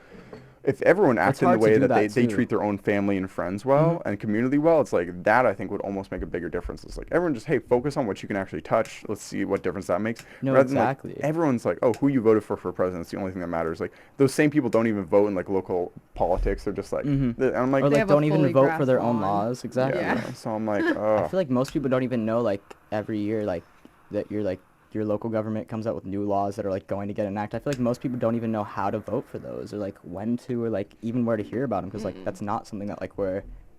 if everyone It's acted in the hard to way do that they that too. treat their own family and friends well and community well, it's like that I think would almost make a bigger difference. It's like everyone just, hey, focus on what you can actually touch. Let's see what difference that makes. No, Rather than like exactly. everyone's like, oh, who you voted for president is the only thing that matters. Like those same people don't even vote in like local politics. They're just like, Mhm. and I'm like, Or They like have a don't even fully vote for their grassed own lawn. laws. Exactly. Yeah. So I'm like, I feel like most people don't even know like every year like that your local government comes out with new laws that are like going to get enacted. I feel like most people don't even know how to vote for those, or like when to, or like even where to hear about them, because like that's not something that like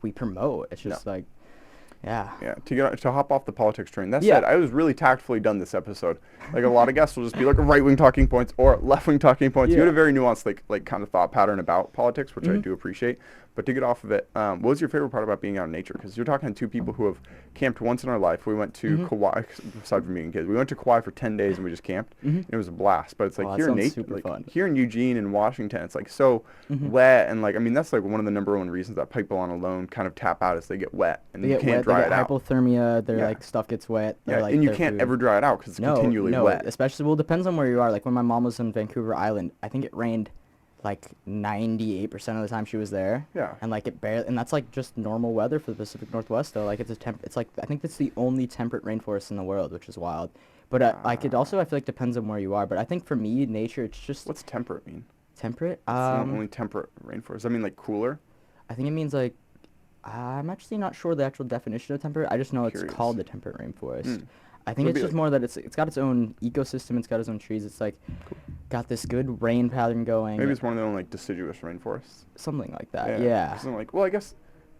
we promote. It's just like, yeah. Yeah, to hop off the politics train. That Yeah. said, I was really tactfully done this episode. Like a lot of guests will just be like right-wing talking points or left-wing talking points. You Yeah. had a very nuanced like kind of thought pattern about politics, which I do appreciate. But to get off of it, what was your favorite part about being out in nature? Because you're talking to two people who have camped once in our life. We went to Kauai, aside from being kids, we went to Kauai for 10 days and we just camped. And it was a blast. But it's like Oh, that here in sounds nature, super like fun. here in Eugene and Washington, it's like so wet, and like I mean that's like one of the number one reasons that pipeline alone kind of tap out is they get wet and They you get can't wet, dry they it get out. hypothermia, their Yeah. like stuff gets wet. Yeah, like, and you their can't food. ever dry it out because it's continually wet. Especially, well, it depends on where you are. Like when my mom was in Vancouver Island, I think it rained like 98% of the time she was there. Yeah. And like it barely, and that's like just normal weather for the Pacific Northwest though. Like it's like, I think it's the only temperate rainforest in the world, which is wild. But like it also, I feel like depends on where you are. But I think for me, nature, it's just What's temperate mean? temperate. It's the only temperate rainforest. I mean like cooler. I think it means like, I'm actually not sure the actual definition of temperate. I just know it's Curious. called the temperate rainforest. I So think it'd it's be just like- more that it's got its own ecosystem. It's got its own trees. It's like got this good rain pattern going. Maybe it's one of the only like deciduous rainforests. something like that. Yeah. Something like, well, I guess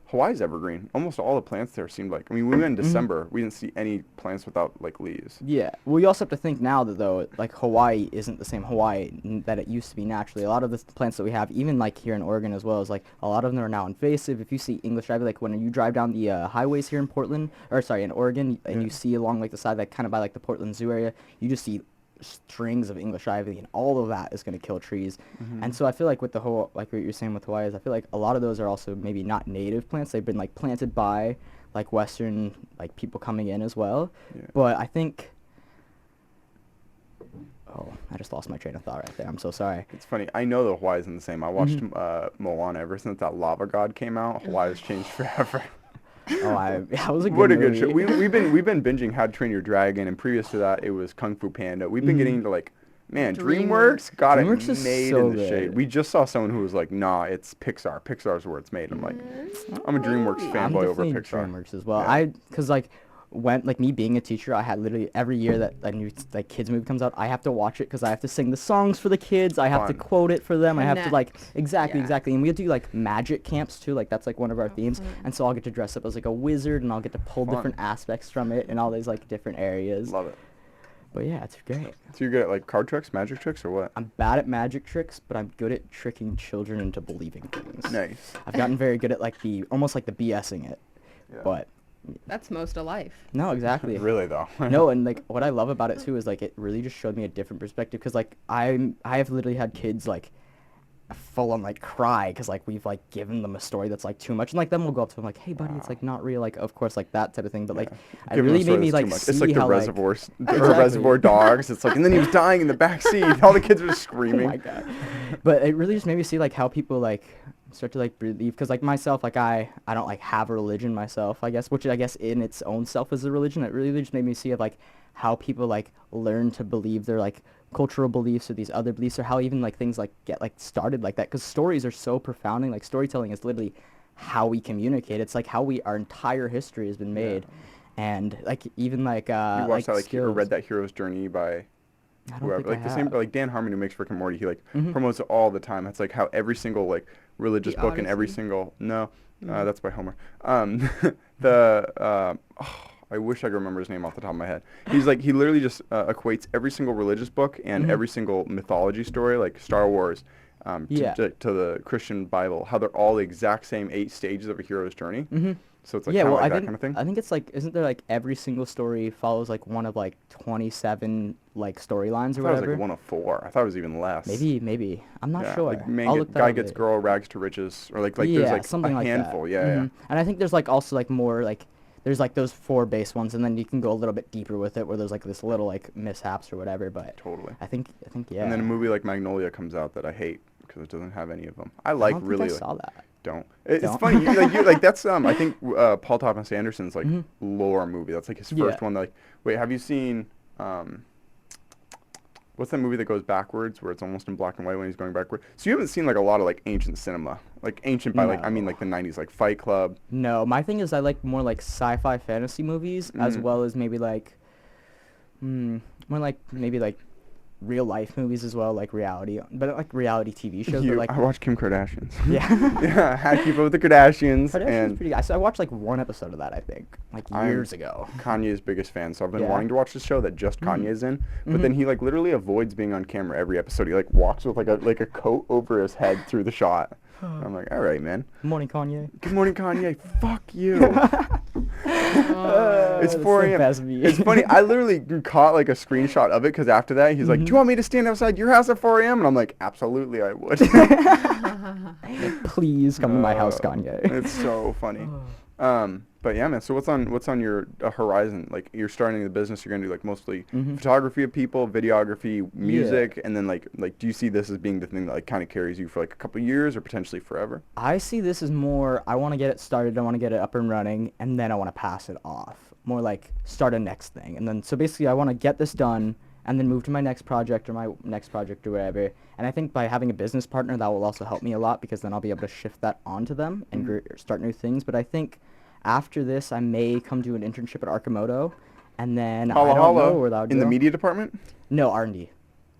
Hawaii's evergreen. Almost all the plants there seemed like. I mean, we went in December. We didn't see any plants without like leaves. Yeah. Well, you also have to think now that though, like Hawaii isn't the same Hawaii that it used to be naturally. A lot of the plants that we have, even like here in Oregon as well, is like a lot of them are now invasive. If you see English ivy, like when you drive down the highways here in Portland, or sorry, in Oregon, and you see along like the side, like kind of by like the Portland Zoo area, you just see strings of English ivy, and all of that is going to kill trees. And so I feel like with the whole, like what you're saying with Hawaii, is I feel like a lot of those are also maybe not native plants. They've been like planted by like Western like people coming in as well. Yeah. But I think, oh, I just lost my train of thought right there. I'm so sorry. It's funny. I know that Hawaii isn't the same. I watched Moana. Ever since that lava god came out, Hawaii has changed forever. Oh, that was a good What a movie. good show. We've been binging How to Train Your Dragon, and previous to that, it was Kung Fu Panda. We've been getting into like, man, DreamWorks got DreamWorks it is made so in the shade. good. We just saw someone who was like, nah, it's Pixar. Pixar's where it's made. I'm like, I'm a DreamWorks I'm fanboy over definitely Pixar. DreamWorks as well. Yeah. Cause like, like me being a teacher, I had literally every year that a new like kids movie comes out, I have to watch it because I have to sing the songs for the kids. I have to Fun. quote it for them. I have to like Connect. exactly, Yeah. exactly. And we do like magic camps too. Like that's like one of our themes. fun. And so I'll get to dress up as like a wizard, and I'll get to pull Fun. different aspects from it and all these like different areas. Love it. But yeah, it's great. So you're good at like card tricks, magic tricks, or what? I'm bad at magic tricks, but I'm good at tricking children into believing things. Nice. I've gotten very good at like almost like the BSing it. Yeah. But That's most of life. no, exactly. Really though. No, and like what I love about it too is like it really just showed me a different perspective, because like I have literally had kids like full on like cry because like we've like given them a story that's like too much, and like then we'll go up to them like, hey buddy, it's like not real, like of course like that type of thing, but like it Give him a really story made me that's too like much. see It's like the how reservoir, like or Reservoir Dogs. It's like, and then he was dying in the back seat. All the kids were oh screaming. my god. But it really just made me see like how people like start to like believe, because like myself, like I don't like have a religion myself, I guess, which I guess in its own self is a religion. It really just made me see of like how people like learn to believe their like cultural beliefs or these other beliefs, or how even like things like get like started like that, because stories are so profounding. Like storytelling is literally how we communicate. It's like how our entire history has been made. And like even like You watched like that, like, or skills. read that Hero's Journey by I don't whoever, think like I the same, have. like Dan Harmon, who makes Rick and Morty. He like Mhm. promotes it all the time. It's like how every single like religious The book and every Odyssey? single Mm. that's by Homer. The I wish I could remember his name off the top of my head. He's like, he literally just equates every single religious book and Mhm. every single mythology story, like Star Wars, Yeah. to the Christian Bible, how they're all the exact same 8 stages of a hero's journey. Mhm. So it's like Yeah, kind of well, like I that think kind of thing. I think it's like, isn't there like every single story follows like one of like 27 like storylines I or thought it was whatever? like 104. I thought it was even less. Maybe. I'm not Yeah, sure. like man I'll get, look that guy up gets later. girl, rags to riches, or like Yeah, there's like something a like handful. that. Yeah, yeah. Mhm. And I think there's like also like more like there's like those 4 base ones, and then you can go a little bit deeper with it where there's like this little like mishaps or whatever. But Totally. I think yeah. And then a movie like Magnolia comes out that I hate because it doesn't have any of them. I I like don't really think I saw that. don't. It's Don't? funny. Like that's I think Paul Thomas Anderson's like Mhm. lore movie. That's like his Yeah. first one. Like, wait, have you seen what's that movie that goes backwards where it's almost in black and white when he's going backward? So you haven't seen like a lot of like ancient cinema, like ancient by like I mean No. like the 90s, like Fight Club. No, my thing is I like more like sci-fi fantasy movies, as Mm. well as maybe like more like maybe like real life movies as well, like reality, but like reality TV shows. But like I watch Kim Kardashian's. yeah. Yeah, I had to keep up with the Kardashians. Kardashian's And pretty. I watched like one episode of that, I think, like I'm years ago. Kanye's biggest fan, so I've been Yeah. wanting to watch this show that just Kanye's in. But Mhm. then he like literally avoids being on camera every episode. He like walks with like a coat over his head through the shot. I'm like, all right, man. Morning, Kanye. Good morning, Kanye. Fuck you. It's That's 4 the a.m. best meme. It's funny. I literally caught like a screenshot of it because after that he's like, "Do you want me to stand outside your house at 4 a.m.?" And I'm like, "Absolutely, I would." Please come to my house, Uh, Kanye. It's so funny. But yeah, man. So what's on your horizon? Like you're starting the business. You're gonna do like mostly Mhm. photography of people, videography, music, and then like do you see this as being the thing that like kind of carries you for like a couple years or potentially forever? I see this as more, I want to get it started, I want to get it up and running, and then I want to pass it off. More like start a next thing. And then, so basically I want to get this done and then move to my next project or whatever. And I think by having a business partner, that will also help me a lot, because then I'll be able to shift that onto them and start new things. But I think after this, I may come to an internship at Arcimoto, and then I don't know where that would in the go. media department. No, R&D,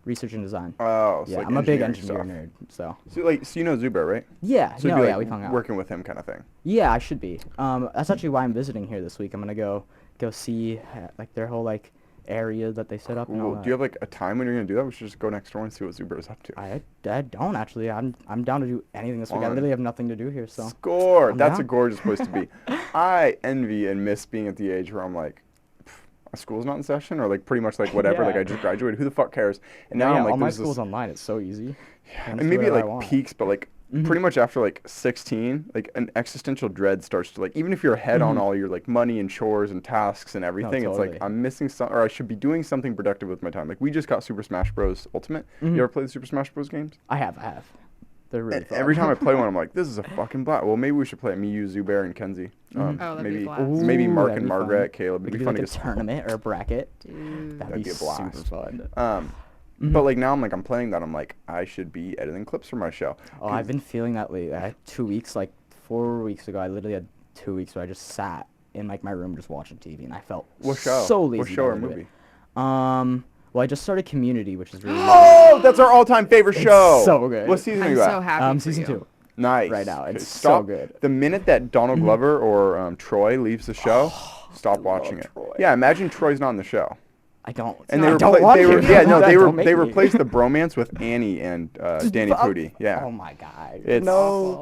research and design. Oh, so Yeah, like I'm a big engineering engineer stuff. nerd, so. So you know Zubair, right? Yeah, So no, it'd be yeah, like we hung out. working with him kind of thing. Yeah, I should be. That's actually why I'm visiting here this week. I'm gonna go see like their whole like area that they set up. And all Cool. that. Do you have like a time when you're gonna do that? We should just go next door and see what Zubair's up to. I don't actually. I'm down to do anything this week. I Fun. literally have nothing to do here, so. Score! I'm That's a down. gorgeous place to be. I envy and miss being at the age where I'm like, school's not in session, or like pretty much like whatever. Like Yeah. I just graduated. Who the fuck cares? And No, now yeah, I'm like, all my there's school's this, online. It's so easy. and maybe it like peaks, but like Mhm. pretty much after like 16, like an existential dread starts to like, even if you're ahead on Mhm. all your like money and chores and tasks and everything, it's like totally. I'm missing some, or I should be doing something productive with my time. Like we just got Super Smash Bros. Ultimate. Mhm. You ever played the Super Smash Bros. Games? I have. They're really fun. Every time I play one, I'm like, this is a fucking blast. Well, maybe we should play it. Me, you, Zubair, and Kenzie. Mhm. Oh, that'd be a maybe blast. maybe Ooh, Mark that'd and be fun. Margaret, Caleb. We It'd could be do fun like to a get tournament or a bracket. Dude. That'd be be a blast. super fun. But Mhm. like now I'm like I'm playing that. I'm like I should be editing clips for my show. Oh, I've been feeling that lately. I had 2 weeks, like 4 weeks ago. I literally had 2 weeks where I just sat in like my room just watching TV, and I felt What show? so lazy. What show or to do movie? it. Well, I just started Community, which is really Oh, that's our all-time favorite show. so good. What season are I'm you so at? happy for season you. 2 Nice. right now. Okay, It's so stop. good. The minute that Donald Glover or Troy leaves the show, stop I watching love it. Troy. Yeah, imagine Troy's not in the show. I don't. And not- they I don't want they to. were yeah no Don't they were make they me. replaced the bromance with Annie and Danny Pudi. Yeah. Oh my god. It's no.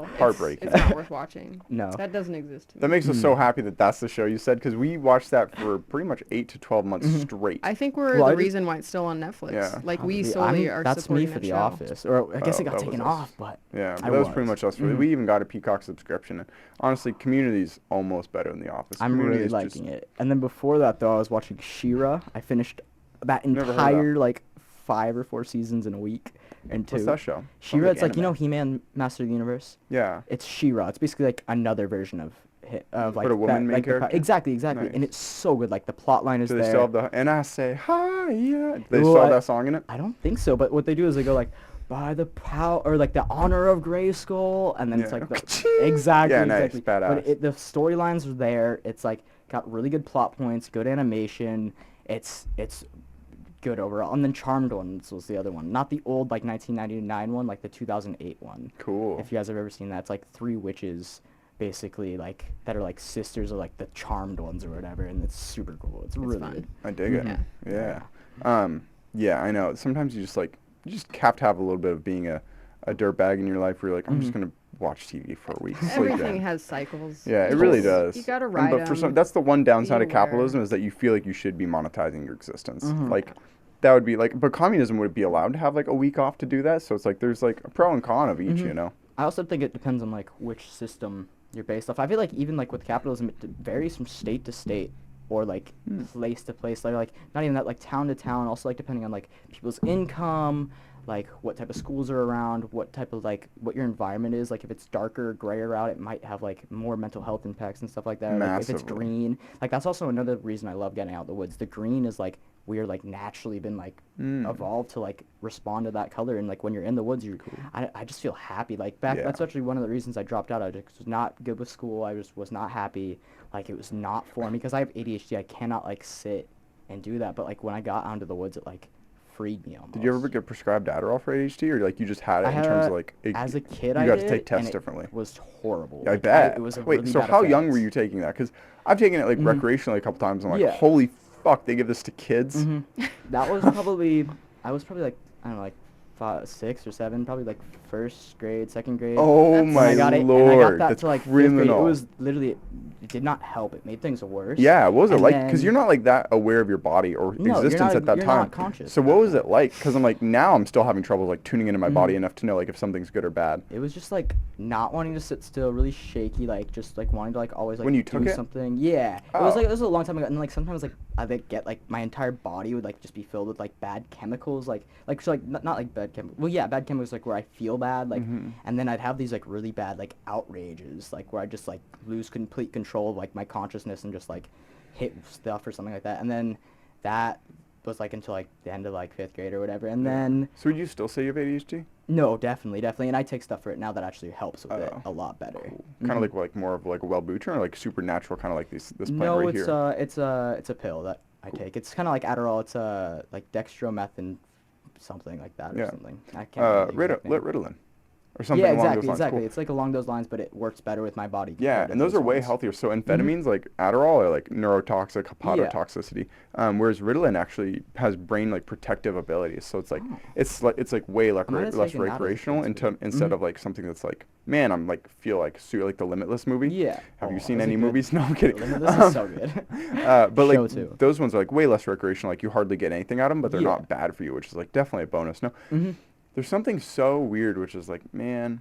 Awful. heartbreaking. It's not worth watching. No. That doesn't exist to me. That makes us so happy that that's the show you said, because we watched that for pretty much 8 to 12 months straight. I think we're Well, I the just- reason why it's still on Netflix. Yeah. Like we Probably. solely are That's supporting me for that The show. Office, or I guess it Oh, got that taken was us. off, but Yeah, I but that was pretty much us. Mhm. We even got a Peacock subscription. And honestly, Community's almost better than The Office. I'm Community really is liking just- it. And then before that, though, I was watching She-Ra. I finished that Never heard of that. entire like 5 or 4 seasons in a week. And What's 2. that show? She-Ra, Sounds it's like, you know, anime. He-Man, Master of the Universe. Yeah. It's She-Ra. It's basically like another version of like Put a woman main like the character? exactly, and Nice. it's so good. Like the plot line is Do they there. still have the and I say hi yeah? They Well, still have I- that song in it? I don't think so, but what they do is they go like, by the power, or like the honor of Grayskull, and then it's Yeah. like exactly, Yeah, nice, exactly. badass. But the storylines are there. It's like got really good plot points, good animation. It's good overall. And then Charmed Ones was the other one, not the old like 1999 one, like the 2008 one. Cool. If you guys have ever seen that, it's like 3 witches, basically like that are like sisters of like the Charmed Ones or whatever, and it's super cool. It's really fun. good. I dig it. Yeah. Yeah. Yeah, I know. Sometimes you just have to have a little bit of being a dirtbag in your life where you're like, I'm just going to watch TV for a week. Sleep Everything in. has cycles. Yeah, it You really just- does. You gotta And ride But for 'em. some, that's the one downside of Be aware. capitalism is that you feel like you should be monetizing your existence. Like, that would be like, but communism would be allowed to have like a week off to do that. So it's like there's like a pro and con of each, you know. I also think it depends on like which system you're based off. I feel like even like with capitalism, it varies from state to state or like place to place. Like not even that, like town to town. Also like depending on like people's income, like what type of schools are around, what type of like what your environment is. Like if it's darker, grayer out, it might have like more mental health impacts and stuff like that. Or, like if it's Massively. green, like that's also another reason I love getting out of the woods. The green is like we're like naturally been like evolved to like respond to that color, and like when you're in the woods I just feel happy. Like back Yeah. that's actually one of the reasons I dropped out. I just was not good with school. I just was not happy. Like it was not for me because I have ADHD. I cannot like sit and do that. But like when I got out into the woods, it like freed me almost. Did you ever get prescribed Adderall for ADHD, or like you just had it I in had terms a- of like as a kid you I got did, to take tests and it differently? was horrible. I Like, bet. it was a Wait, really so bad how young effect. were you taking that? Because I've taken it like recreationally a couple times. And I'm like, Yeah. holy fuck, they give this to kids. That was probably I was probably like I don't know like 6 or 7, probably like first grade, second grade. Oh That's- my And I got it, lord, and I got that that's to like 5th criminal. grade. It was literally it did not help. It made things worse. Yeah, what was it And like? Because then- you're not like that aware of your body or No, you're existence not- at that you're time. not conscious So at what that was it point. like? Because I'm like now I'm still having trouble like tuning into my body enough to know like if something's good or bad. It was just like not wanting to sit still, really shaky, like just like wanting to like always like When you do took it? something. Yeah, it was Oh. like it was a long time ago, and like sometimes like I would get like my entire body would like just be filled with like bad chemicals, like so like not like bad chemicals. Well, yeah, bad chemicals like where I feel bad, like, and then I'd have these like really bad like outrages, like where I just like lose complete control of like my consciousness and just like hit stuff or something like that, and then that was like until like the end of like 5th grade or whatever, and then. So would you still say you have ADHD? No, definitely, and I take stuff for it now that actually helps with it Oh, a lot better. Kind of like more of like a Wellbutrin or like supernatural, kind of like this plant No, right it's here. it's a pill that I take. It's kind of like Adderall. It's like dextromethorphan, something like that or Yeah. something. I can't remember the exact name. Ritalin, or something Yeah, along exactly, those lines. exactly. Cool. It's like along those lines, but it works better with my body. Yeah, compared to and those are way ones. healthier. So amphetamines like Adderall are like neurotoxic, hepatotoxicity, whereas Ritalin actually has brain like protective abilities. So it's like it's like way might have less taken that as a recreational kid, instead of like something that's like, man, I'm like feel like like the Limitless movie. Yeah. Have you Oh, seen that's a any good- movies? No, I'm kidding. Limitless is so good. But Show like too. those ones are like way less recreational. Like you hardly get anything out of them, but they're Yeah. not bad for you, which is like definitely a bonus. No, there's something so weird, which is like, man,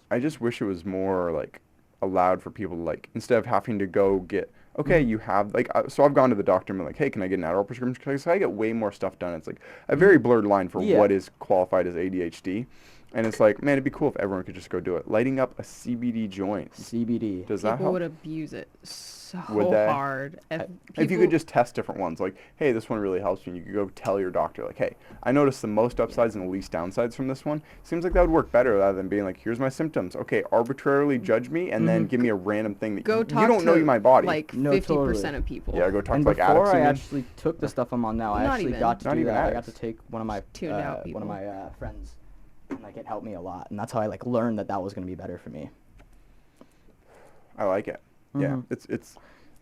I just wish it was more like allowed for people to like, instead of having to go get, okay, you have like, so I've gone to the doctor and been like, hey, can I get an Adderall prescription? Because I get way more stuff done. It's like a very blurred line for Yeah. what is qualified as ADHD. And it's like, man, it'd be cool if everyone could just go do it. Lighting up a CBD joint. CBD. Does that People help? would abuse it so Would they? hard. If, If you people- could just test different ones, like, hey, this one really helps me, and you could go tell your doctor, like, hey, I noticed the most upsides and the least downsides from this one. Seems like that would work better rather than being like, here's my symptoms. Okay, arbitrarily judge me and then give me a random thing that go you talk don't know to my body. like No, 50% totally. of people. Yeah, go talk And to like before addicts. I you mean? actually took the stuff I'm on now, I Not actually even. got to Not do even that. I got addicts. to take one of my Tuned out one people. of my friends, and like it helped me a lot, and that's how I like learned that was going to be better for me. I like it. Yeah, it's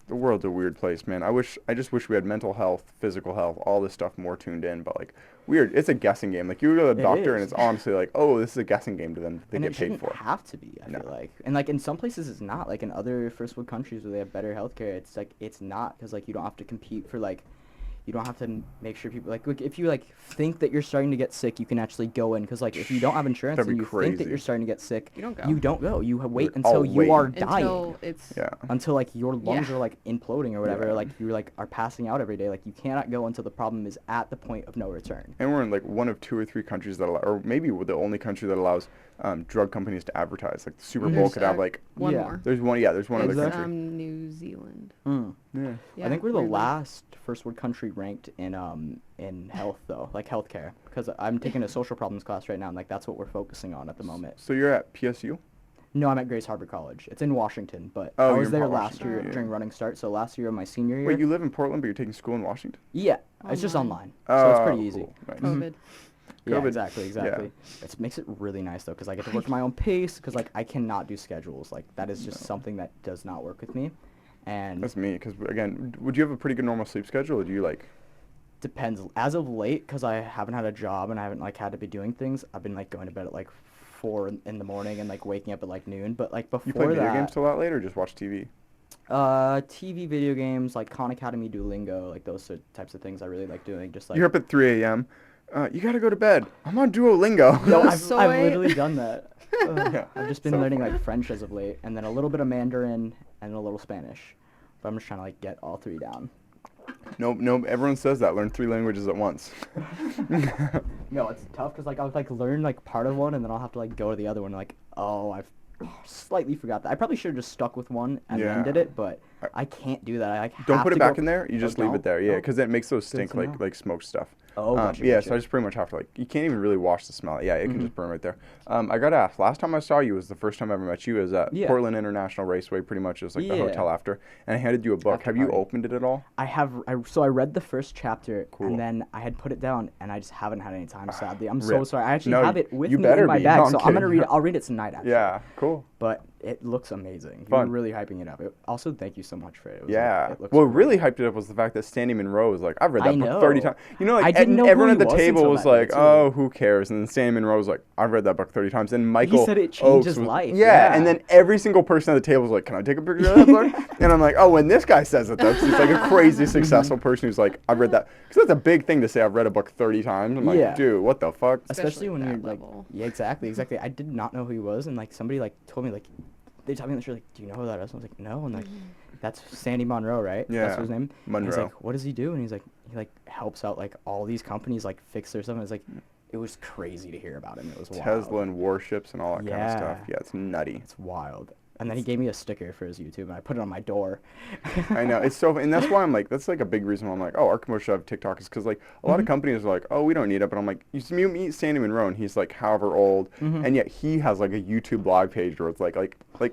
the world's a weird place, man. I just wish we had mental health, physical health, all this stuff more tuned in. But like, weird. It's a guessing game. Like you go to the doctor, and it's honestly like, oh, this is a guessing game to them. They And get it paid shouldn't for. have to be, I feel like. And like in some places it's not. Like in other first world countries where they have better healthcare, it's like it's not, because like you don't have to compete for like, you don't have to make sure people like if you like think that you're starting to get sick, you can actually go in, because like if you don't have insurance That'd and be you think that crazy. you're starting to get sick, You don't go. You don't go. You wait We're until all you are waiting. dying. Until it's Yeah. Until like your lungs Yeah. are like imploding or whatever, Yeah. like you like are passing out every day. Like you cannot go until the problem is at the point of no return. And we're in like one of 2 or 3 countries that allow, or maybe we're the only country that allows drug companies to advertise. Like the Super Bowl There's, could have like, one Yeah. more. there's one other It's country. New Zealand. Yeah. Yeah, I think we're the weirdly. last first world country ranked in health though, like healthcare, because I'm taking a social problems class right now, and like that's what we're focusing on at the moment. So you're at PSU? No, I'm at Grace Harbor College. It's in Washington, but Oh, I you're was in there Washington. last year Yeah. during running start. So last year of my senior year. Wait, you live in Portland, but you're taking school in Washington? Yeah, it's just Online. online, so it's Oh, pretty easy. cool. Nice. COVID. Yeah, COVID. exactly. It makes it really nice though, because I get to work at my own pace. Because like I cannot do schedules. Like that is just something that does not work with me. And That's me, because again, would you have a pretty good normal sleep schedule, or do you like? depends. As of late, because I haven't had a job and I haven't like had to be doing things, I've been like going to bed at like 4 in the morning and like waking up at like noon. But like before You play video that, games till that late, or just watch TV? TV, video games, like Khan Academy, Duolingo, like those types of things I really like doing. Just like You're up at 3 a.m. You gotta go to bed. I'm on Duolingo. no, I've Soy. literally done that. Yeah, I've just been so learning funny. like French as of late, and then a little bit of Mandarin and a little Spanish. But I'm just trying to like get all 3 down. No, everyone says that. Learn 3 languages at once. No, it's tough because like I'll like learn like part of one, and then I'll have to like go to the other one. Like, oh, I've slightly forgot that. I probably should have just stuck with one and then Yeah. did it, but I- I can't do that. I like, Don't have put to it back go- in there. You Oh, just leave don't? it there. Yeah, Oh. because it makes those stink to like know. smoked stuff. Oh, gotcha, Yeah, gotcha. so I just pretty much have to like. You can't even really wash the smell. Yeah, it can Mhm. just burn right there. I got asked. Last time I saw you was the first time I ever met you. Was at Yeah. Portland International Raceway. Pretty much, it was like the Yeah. hotel after, and I handed you a book. After Have you party. opened it at all? So I read the first chapter Cool. and then I had put it down and I just haven't had any time, sadly. I'm so Rip. sorry. I actually No, have it with you me better in my be. bag, No, I'm so I'm gonna kidding. read it. I'll read it tonight actually. Yeah, cool. But it looks amazing. Fun. You're really hyping it up. Also, thank you so much for it. It was, like, Yeah. it looks What great. really hyped it up was the fact that Sandy Monroe was like, I've read I that book 30 know. times. You know, I like, didn't know who everyone he at the was table until was that day, like, too. oh, who cares? And then Sandy Monroe was like, I've read that book 30 times. And Michael said it changed Oakes his was- life, Yeah, yeah. and then every single person at the table was like, can I take a picture of that book? And I'm like, oh, when this guy says it, though, 'cause he's like a crazy successful person who's like, I've read that. Because that's a big thing to say, I've read a book 30 times. I'm like, Yeah. dude, what the fuck? Especially when at you're that like, level. yeah, exactly. I did not know who he was, and like somebody like told me like, they told me that like, do you know who that is? I was like, no, and like, that's Sandy Monroe, right? That's Yeah, his name. And he's Monroe. like, what does he do? And he's like, he like helps out like all these companies like fix their stuff. And it's like, it was crazy to hear about him. It was wild. Tesla and warships and all that kind of stuff. Yeah. Yeah, it's nutty. It's wild. And then he gave me a sticker for his YouTube, and I put it on my door. I know, it's so, and that's why I'm like, that's like a big reason why I'm like, oh, Arkemo should have TikTok, is because like a lot of companies are like, oh, we don't need it, but I'm like, you meet Sandy Monroe, and he's like however old, and yet he has like a YouTube blog page where it's like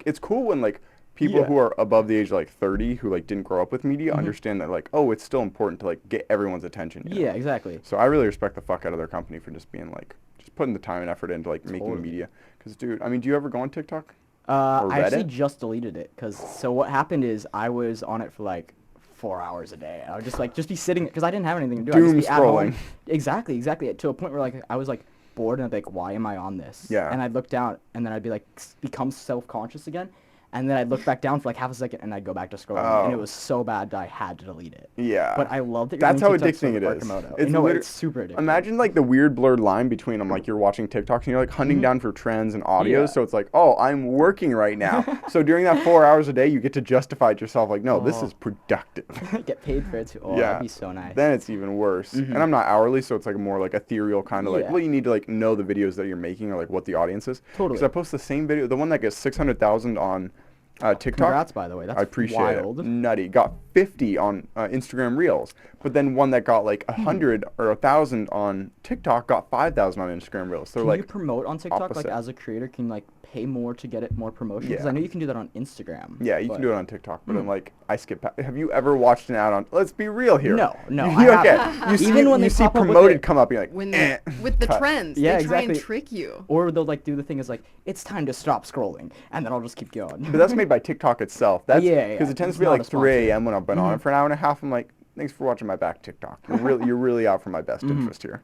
it's cool when like people Yeah. who are above the age of like 30 who like didn't grow up with media understand that like, oh, it's still important to like get everyone's attention. you know? Yeah, exactly. So I really respect the fuck out of their company for just being like, just putting the time and effort into like making Totally. media. Because dude, I mean, do you ever go on TikTok? Or I actually Reddit? just deleted it, so what happened is I was on it for like 4 hours a day. I would just be sitting, because I didn't have anything to do. I'd Doom just be at home. scrolling. Exactly. To a point where like I was like bored and I'd be like, why am I on this? Yeah. And I'd look down and then I'd be like become self-conscious again. And then I'd look back down for like half a second and I'd go back to scrolling. And it Oh. was so bad that I had to delete it. Yeah. But I love that you're That's doing how TikToks addicting with it is. Archimoto. No, liter- it's super addicting. Imagine like the weird blurred line between them, like you're watching TikToks and you're like hunting down for trends and audios. Yeah. So it's like, oh, I'm working right now. So during that 4 hours a day, you get to justify it yourself, like, no, this Oh. is productive. Get paid for it too. Oh, Yeah. that'd be so nice. Then it's even worse. And I'm not hourly, so it's like more like ethereal kind of like, Yeah. well, you need to like know the videos that you're making or like what the audience is. Totally. Because I post the same video, the one that gets 600,000 on TikTok. Congrats, by the way. That's I appreciate wild. it. Nutty. Got 50 on Instagram Reels, but then one that got like 100 or 1,000 on TikTok got 5,000 on Instagram Reels. So Can like, you promote on TikTok opposite. like as a creator? Can you like pay more to get it more promotion? Because Yeah. I know you can do that on Instagram. yeah, you but- can do it on TikTok, but I'm like, I skip. Have you ever watched an ad on? Let's be real here. No, You, I okay. haven't. You see, Even when you they see pop up with promoted it- come up, you're like, When eh, with the cut. trends, Yeah, they try and exactly. trick you. Or they'll like do the thing is like, it's time to stop scrolling, and then I'll just keep going. But that's annoyed by TikTok itself. That's Yeah, because yeah, it tends it's to be not like a 3 sponsor. a.m. when I've been on it for an hour and a half. I'm like, thanks for watching my back TikTok. You're really out for my best interest here.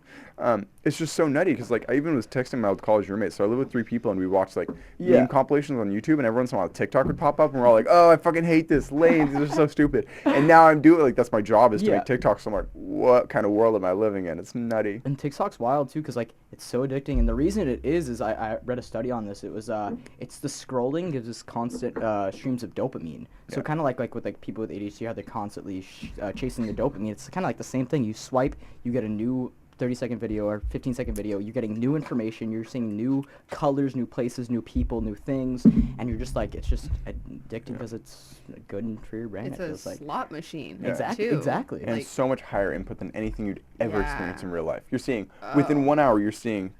It's just so nutty because like I even was texting my old college roommate. So I live with 3 people and we watch like Yeah. meme compilations on YouTube, and every once in a while TikTok would pop up and we're all like, oh, I fucking hate this. Lame. These are so stupid. And now I'm doing like that's my job is to Yeah. make TikTok. So I'm like, what kind of world am I living in? It's nutty. And TikTok's wild too, cause like it's so addicting. And the reason it is I read a study on this. It was it's the scrolling gives us constant streams of dopamine. So Yeah. kind of like with like people with ADHD, how they're constantly chasing the dopamine. It's kind of like the same thing. You swipe, you get a new 30-second video or 15-second video. You're getting new information. You're seeing new colors, new places, new people, new things, and you're just like it's just addicting because it's good for your brain. It's it a feels like. slot machine. Yeah. Exactly. Too. Exactly. And Like, it's so much higher input than anything you'd ever experience in Yeah. real life. You're seeing within 1 hour, you're seeing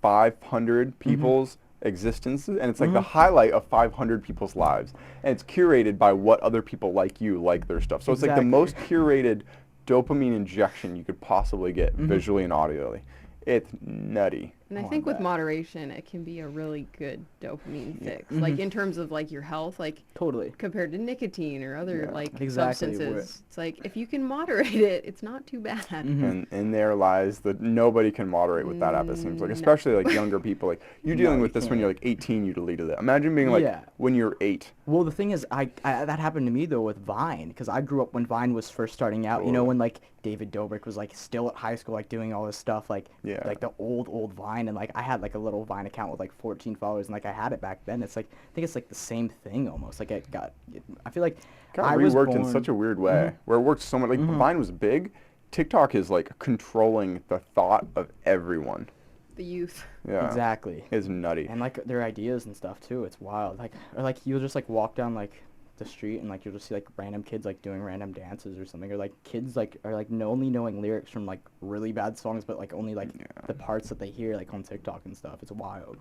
500 people's existences, and it's like the highlight of 500 people's lives, and it's curated by what other people like you like their stuff. So it's like the Exactly. most curated dopamine injection you could possibly get visually and audially. It's nutty. And I Oh, think with bet. moderation, it can be a really good dopamine fix. Like in terms of like your health, like Totally. compared to nicotine or other Yeah. like Exactly, substances. It's like if you can moderate it, it's not too bad. And in there lies that nobody can moderate with that app, it seems like, No. especially like younger people. Like you're No, dealing you with this when you're can't. like 18, you deleted it. Imagine being like Yeah. when you're 8. Well, the thing is, I that happened to me though with Vine, because I grew up when Vine was first starting out. You know, Totally. when like David Dobrik was like still at high school, like doing all this stuff, like Yeah. like the old Vine, and like I had like a little Vine account with like 14 followers, and like I had it back then. It's like I think it's like the same thing almost. Like I feel like Got I was reworked in born- such a weird way, where it worked so much. Like Vine was big, TikTok is like controlling the thought of everyone. The youth. Yeah, Exactly. it's nutty. And like their ideas and stuff too. It's wild. Like or like you'll just like walk down like the street and like you'll just see like random kids like doing random dances or something, or like kids like are like only knowing lyrics from like really bad songs, but like only like the parts that they hear like on TikTok and stuff. It's wild.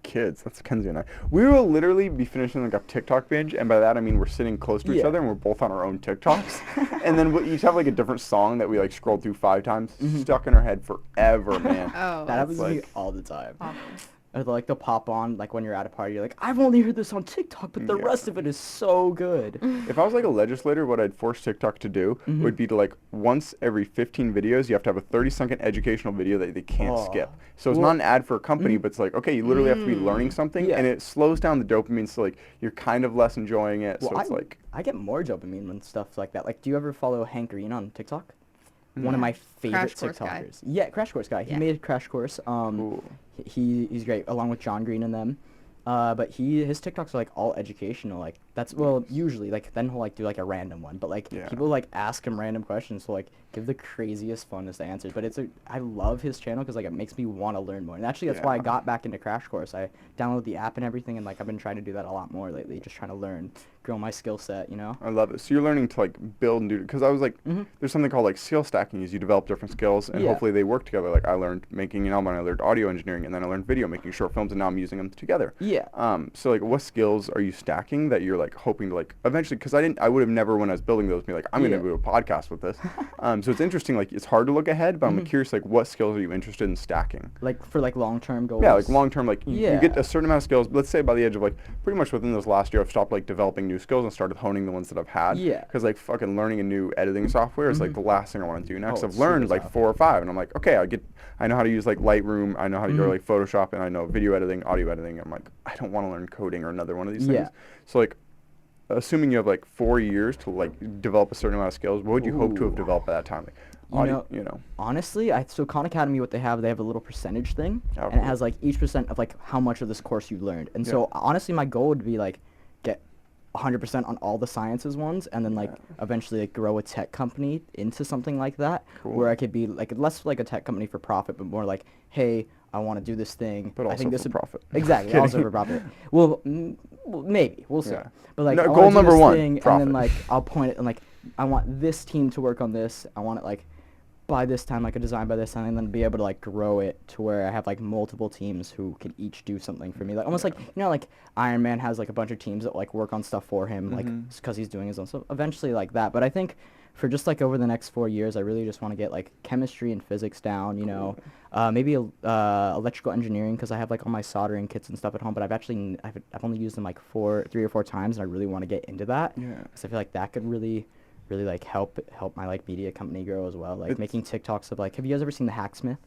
Kids, that's Kenzie and I. We will literally be finishing like a TikTok binge, and by that I mean we're sitting close to each Yeah. other and we're both on our own TikToks, and then we'll each have like a different song that we like scrolled through 5 times, stuck in our head forever, man. Oh, That happens to me like- all the time. awful. Or like they'll pop on like when you're at a party, you're like, I've only heard this on TikTok, but the Yeah. rest of it is so good. If I was like a legislator, what I'd force TikTok to do would be to like once every 15 videos, you have to have a 30-second educational video that they can't Oh. skip. So it's Well- not an ad for a company, but it's like, okay, you literally have to be learning something, Yeah. and it slows down the dopamine, so like you're kind of less enjoying it. So Well, it's like, I get more dopamine when stuff like that. Like, do you ever follow Hank Green on TikTok? One of my favorite Crash Course guy. TikTokers. Yeah, Crash Course guy. He Yeah. made Crash Course. cool. He's great along with John Green and them. But his TikToks are like all educational. Like that's well usually like then he'll like do like a random one. But like Yeah. people like ask him random questions, so like give the craziest funnest answers. But I love his channel because like it makes me want to learn more. And actually that's why I Yeah. got back into Crash Course. I downloaded the app and everything, and like I've been trying to do that a lot more lately. Just trying to learn, grow my skill set. You know. I love it. So you're learning to like build and do, because I was like, there's something called like skill stacking, is you develop different skills and Yeah. hopefully they work together. Like I learned making an album, I learned audio engineering, and then I learned video, making short films, and now I'm using them together. Yeah. So like what skills are you stacking that you're like hoping to like eventually, because I would have never when I was building those be like, I'm Yeah. gonna do a podcast with this. So it's interesting, like it's hard to look ahead, but I'm curious like what skills are you interested in stacking? Like for like long term goals. Yeah, like long term, like you get Yeah. a certain amount of skills. Let's say by the age of like pretty much within this last year, I've stopped like developing new skills and started honing the ones that I've had. Yeah. Because like fucking learning a new editing software is like the last thing I want to do next. Oh, I've it's learned super like tough. 4 or 5, and I'm like, okay, I know how to use like Lightroom. I know how to go to like Photoshop, and I know video editing, audio editing. I'm like, I don't want to learn coding or another one of these Yeah. things. So like, assuming you have like 4 years to like develop a certain amount of skills, what would you hope to have Ooh. developed by that time? Like, You know, honestly, so Khan Academy, what they have a little percentage thing, Oh, and it cool. has like each percent of like how much of this course you learned. And so honestly, my goal would be like get 100% on all the sciences ones, and then like eventually like grow a tech company into something like that, Cool. where I could be like less like a tech company for profit, but more like, hey, I want to do this thing. But I also think this for would- profit. Exactly, also for profit. Well, maybe we'll see. Yeah. But like No, I goal wanna do number this 1, thing, and profit. then like I'll point it and like I want this team to work on this. I want it like by this time, like a design by this time, and then be able to like grow it to where I have like multiple teams who can each do something for me. Like almost like like Iron Man has like a bunch of teams that like work on stuff for him, like because he's doing his own stuff. Eventually like that. But I think for just like over the next 4 years, I really just want to get like chemistry and physics down, you know, maybe electrical engineering because I have like all my soldering kits and stuff at home, but I've only used them like 3 or 4 times, and I really want to get into that. Yeah. Because I feel like that could really like help my like media company grow as well. Like making TikToks of like, have you guys ever seen the Hacksmith?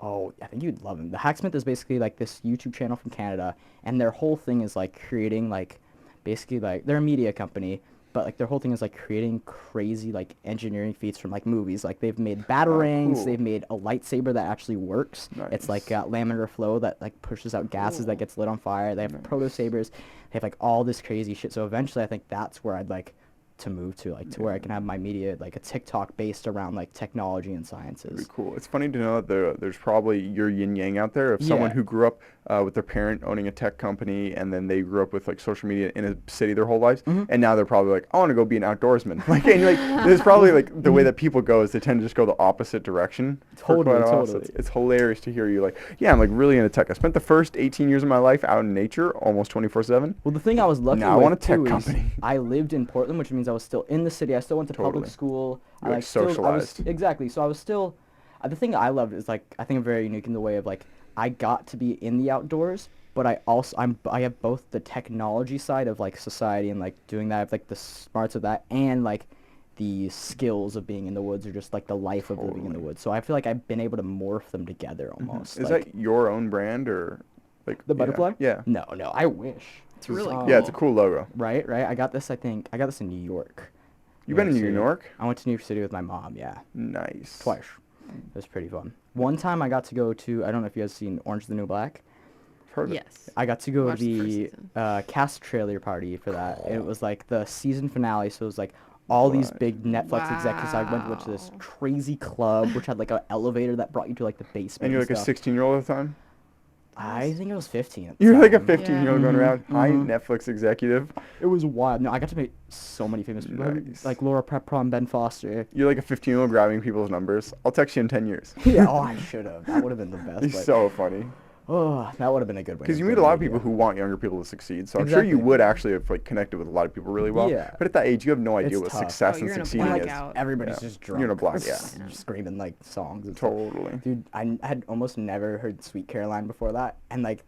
Oh, I think you'd love him. The Hacksmith is basically like this YouTube channel from Canada, and their whole thing is like creating like, basically like they're a media company, but like their whole thing is like creating crazy like engineering feats from like movies. Like they've made batarangs, cool. they've made a lightsaber that actually works. It's like got laminar flow that like pushes out gases that gets lit on fire. They have proto sabers. They have like all this crazy shit. So eventually, I think that's where I'd like to move to, like to where I can have my media like a TikTok based around like technology and sciences. Pretty cool. It's funny to know that there's probably your yin yang out there of someone who grew up with their parent owning a tech company, and then they grew up with like social media in a city their whole lives, and now they're probably like, I want to go be an outdoorsman. Like, and like, there's probably like the way that people go is they tend to just go the opposite direction. Totally. It's hilarious to hear you like, yeah, I'm like really into tech. I spent the first 18 years of my life out in nature, almost 24/7. Well, the thing I was lucky Now I with want a tech too is company. I lived in Portland, which means I was still in the city. I still went to public school. You're, like, socialized. Exactly. So I was still. The thing I loved is like I think I'm very unique in the way of like I got to be in the outdoors, but I have both the technology side of like society and like doing that, I have like the smarts of that, and like the skills of being in the woods, or just like the life of living in the woods. So I feel like I've been able to morph them together almost. Is like, that your own brand or like the butterfly? Yeah. No, I wish. It's really cool. Yeah, it's a cool logo. Right. I got this in New York. You've been in New York? I went to New York City with my mom, yeah. Nice. Twice. It was pretty fun. One time I got to go to, I don't know if you guys seen Orange is the New Black. Heard it. Yes. I got to go to Watched the first the season. cast trailer party for that. And it was like the season finale, so it was like all these big Netflix executives. I went to this Wow. crazy club, which had like an elevator that brought you to like the basement. And you're like a stuff. 16-year-old at the time? I think I was 15 at the You're like a time. 15-year-old going Mhm, around, hi, mhm. Netflix executive. It was wild. No, I got to meet so many famous people. Nice. Like Laura Prepron, Ben Foster. You're like a 15-year-old grabbing people's numbers. I'll text you in 10 years. Yeah, oh, I should have. That would have been the best. He's but- so funny. Oh, that would have been a good way. Because to you go meet to a lot of media. people who want younger people to succeed. So I'm sure you Exactly. would actually have like connected with a lot of people really well. Yeah. But at that age, you have no idea It's what tough. success Oh, and you're in a succeeding black is. out. Everybody's Yeah. just drunk. You're in a black, yeah. Screaming like songs and stuff. Totally. Dude, I had almost never heard Sweet Caroline before that, and like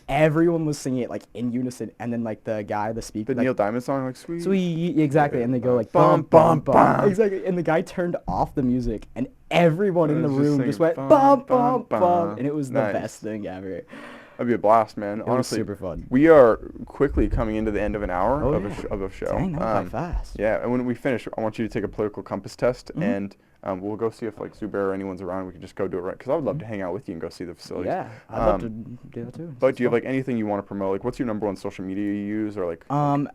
everyone was singing it like in unison, and then like the speaker, The like, Neil Diamond song, like sweet. Sweet, exactly, and they go like Bum, bum bum, bum bum, bum. exactly, and the guy turned off the music, and everyone in the Everyone's just room singing just went bum, bum bum, bum bum, bum. and it was the Nice. best thing ever. That'd be a blast, man. It Honestly, was super fun. we are quickly coming into the end of an hour Oh, of, yeah. of a show. Dang, that went by fast. Yeah, and when we finish, I want you to take a political compass test, Mhm. and we'll go see if like Zubair or anyone's around. We can just go do it right, because I would love to hang out with you and go see the facilities. Yeah, I'd love to do that too. But do you have like anything you want to promote? Like, what's your number one social media you use, or like?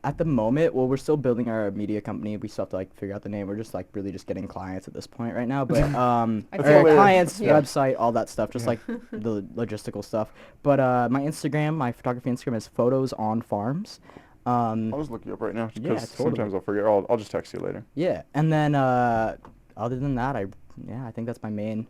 At the moment, well, we're still building our media company. We still have to like figure out the name. We're just like really just getting clients at this point right now. But That's or hilarious. clients, Yeah. website, all that stuff, just like the logistical stuff. But my Instagram, my photography Instagram is photos on farms. I'll just look you up right now, Yeah, because totally. sometimes I'll forget. Or I'll just text you later. Yeah, and then other than that, I think that's my main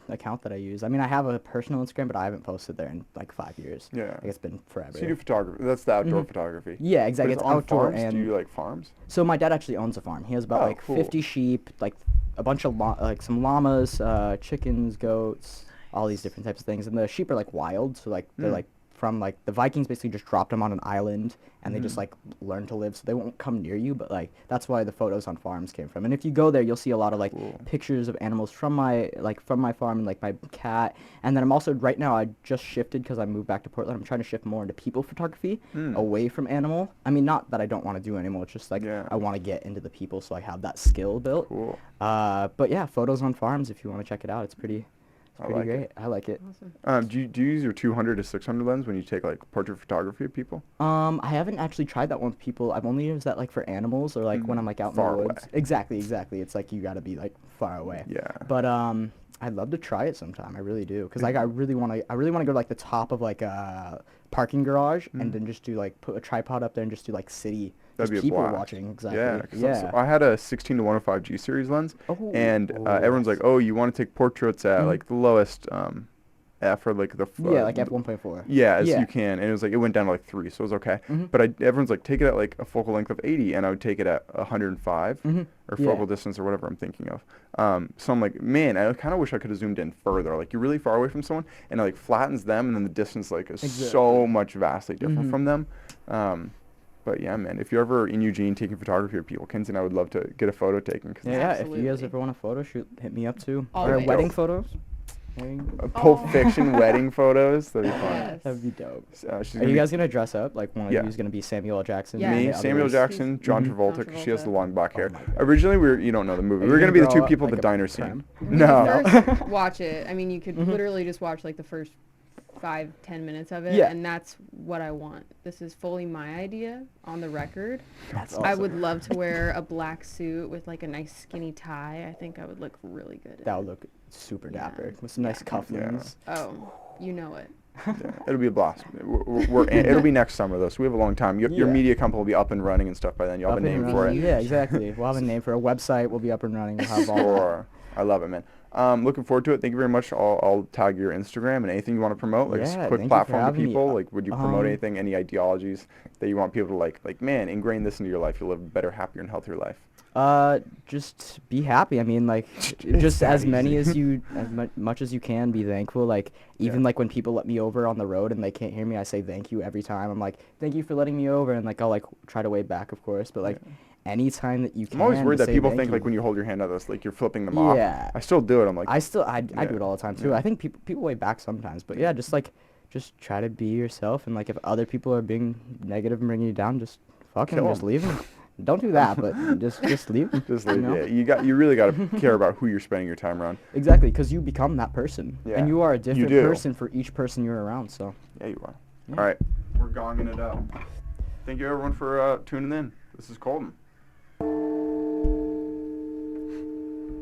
account that I use. I mean, I have a personal Instagram, but I haven't posted there in like 5 years. Yeah. Like it's been forever. So you do photography. That's the outdoor photography. Yeah, But exactly. it's It's on outdoor farms? and Do you like farms? so my dad actually owns a farm. He has about Oh, like cool. 50 sheep, like a bunch of like some llamas, chickens, goats, all these different types of things. And the sheep are like wild, so like they're like from like the Vikings basically just dropped them on an island and they just like learn to live, so they won't come near you. But like that's why the photos on farms came from. And if you go there, you'll see a lot of like pictures of animals from my farm and like my cat. And then I'm also right now I just shifted because I moved back to Portland. I'm trying to shift more into people photography away from animal. I mean, not that I don't want to do animal. It's just like Yeah. I want to get into the people so I have that skill built. Cool. But yeah, photos on farms. If you want to check it out, it's pretty like great. it. I like it. Awesome. Do you use your 200 to 600 lens when you take like portrait photography of people? I haven't actually tried that one with people. I've only used that like for animals or like when I'm like out Far in the away. woods. Exactly. It's like you got to be like far away. Yeah. But I'd love to try it sometime. I really do, cause like I really want to go to like the top of like a parking garage and then just do like put a tripod up there and just do like city. That'd just be a people blast. watching. Exactly. Yeah, 'cause Yeah. I had a 16 to 105 G series lens, Oh. and Oh, everyone's like, "Oh, you want to take portraits at Mhm. like the lowest F or like the Yeah, like f1.4. Yeah, as Yeah. you can, and it was like it went down to like 3, so it was okay. Mhm. But everyone's like take it at like a focal length of 80, and I would take it at 105 Mhm. or Yeah. focal distance or whatever I'm thinking of. So I'm like, man, I kind of wish I could have zoomed in further. Like you're really far away from someone, and it like flattens them, and then the distance like is so much vastly different Mhm. from them. But yeah, man, if you're ever in Eugene taking photography with people, Kenzie and I would love to get a photo taken. Cause Yeah, if you guys Absolutely. ever want a photo shoot, hit me up too. Or Always. wedding Dope. photos. Wedding- Pulp Oh. Fiction wedding photos, that'd be fun. Yes. That'd be dope. She's Are gonna you be guys gonna dress up? Like one of Yeah. you is gonna be Samuel L. Jackson. Yeah. and me, the Samuel others- Jackson, John Mhm. Travolta, John because she has the Travolta. long black Oh hair. my God. Originally, you don't know the movie. Are We were you gonna be the gonna two grow up people at like the a diner scene. pram? No. First, watch it. I mean, you could Mhm. literally just watch like the first 5-10 minutes of it, Yeah. and that's what I want. This is fully my idea on the record. That's I awesome. would love to wear a black suit with like a nice skinny tie. I think I would look really good. in That it. would look super Yeah. dapper with some nice Yeah. cufflinks. Oh, you know it. Yeah, it'll be a blast. It'll be next summer though, so we have a long time. Your Yeah. media company will be up and running and stuff by then. You'll have a Up and name for running. it. Yeah, exactly. We'll have a name for a website. We'll be up and running. We'll have all that. Sure. I love it, man. Looking forward to it. Thank you very much. I'll tag your Instagram and anything you want to promote, like a Yeah, quick thank you for platform to having me. people. Like, would you promote Um, anything, any ideologies that you want people to like, man, ingrain this into your life. You'll live a better, happier, and healthier life. Just be happy. I mean, like, It's just that as many easy. as you, much as you can, be thankful. Like, even Yeah. like when people let me over on the road and they can't hear me, I say thank you every time. I'm like, thank you for letting me over, and like I'll like try to wave back, of course. But like, anytime that you can, I'm always worried just that say people thank think like you. when you hold your hand out, that's like you're flipping them off. Yeah. I still do it. I'm like, I do Yeah. it all the time too. Yeah. I think people wave back sometimes, but yeah, just try to be yourself. And like, if other people are being negative and bringing you down, just fucking Kill just 'em. leave 'em. Don't do that, but just leave 'em, just you like, know? yeah, you really got to care about who you're spending your time around. Exactly, because you become that person, Yeah, and you are a different do. person for each person you're around. So, Yeah, you are. Yeah. All right, we're gonging it out. Thank you everyone for tuning in. This is Colton.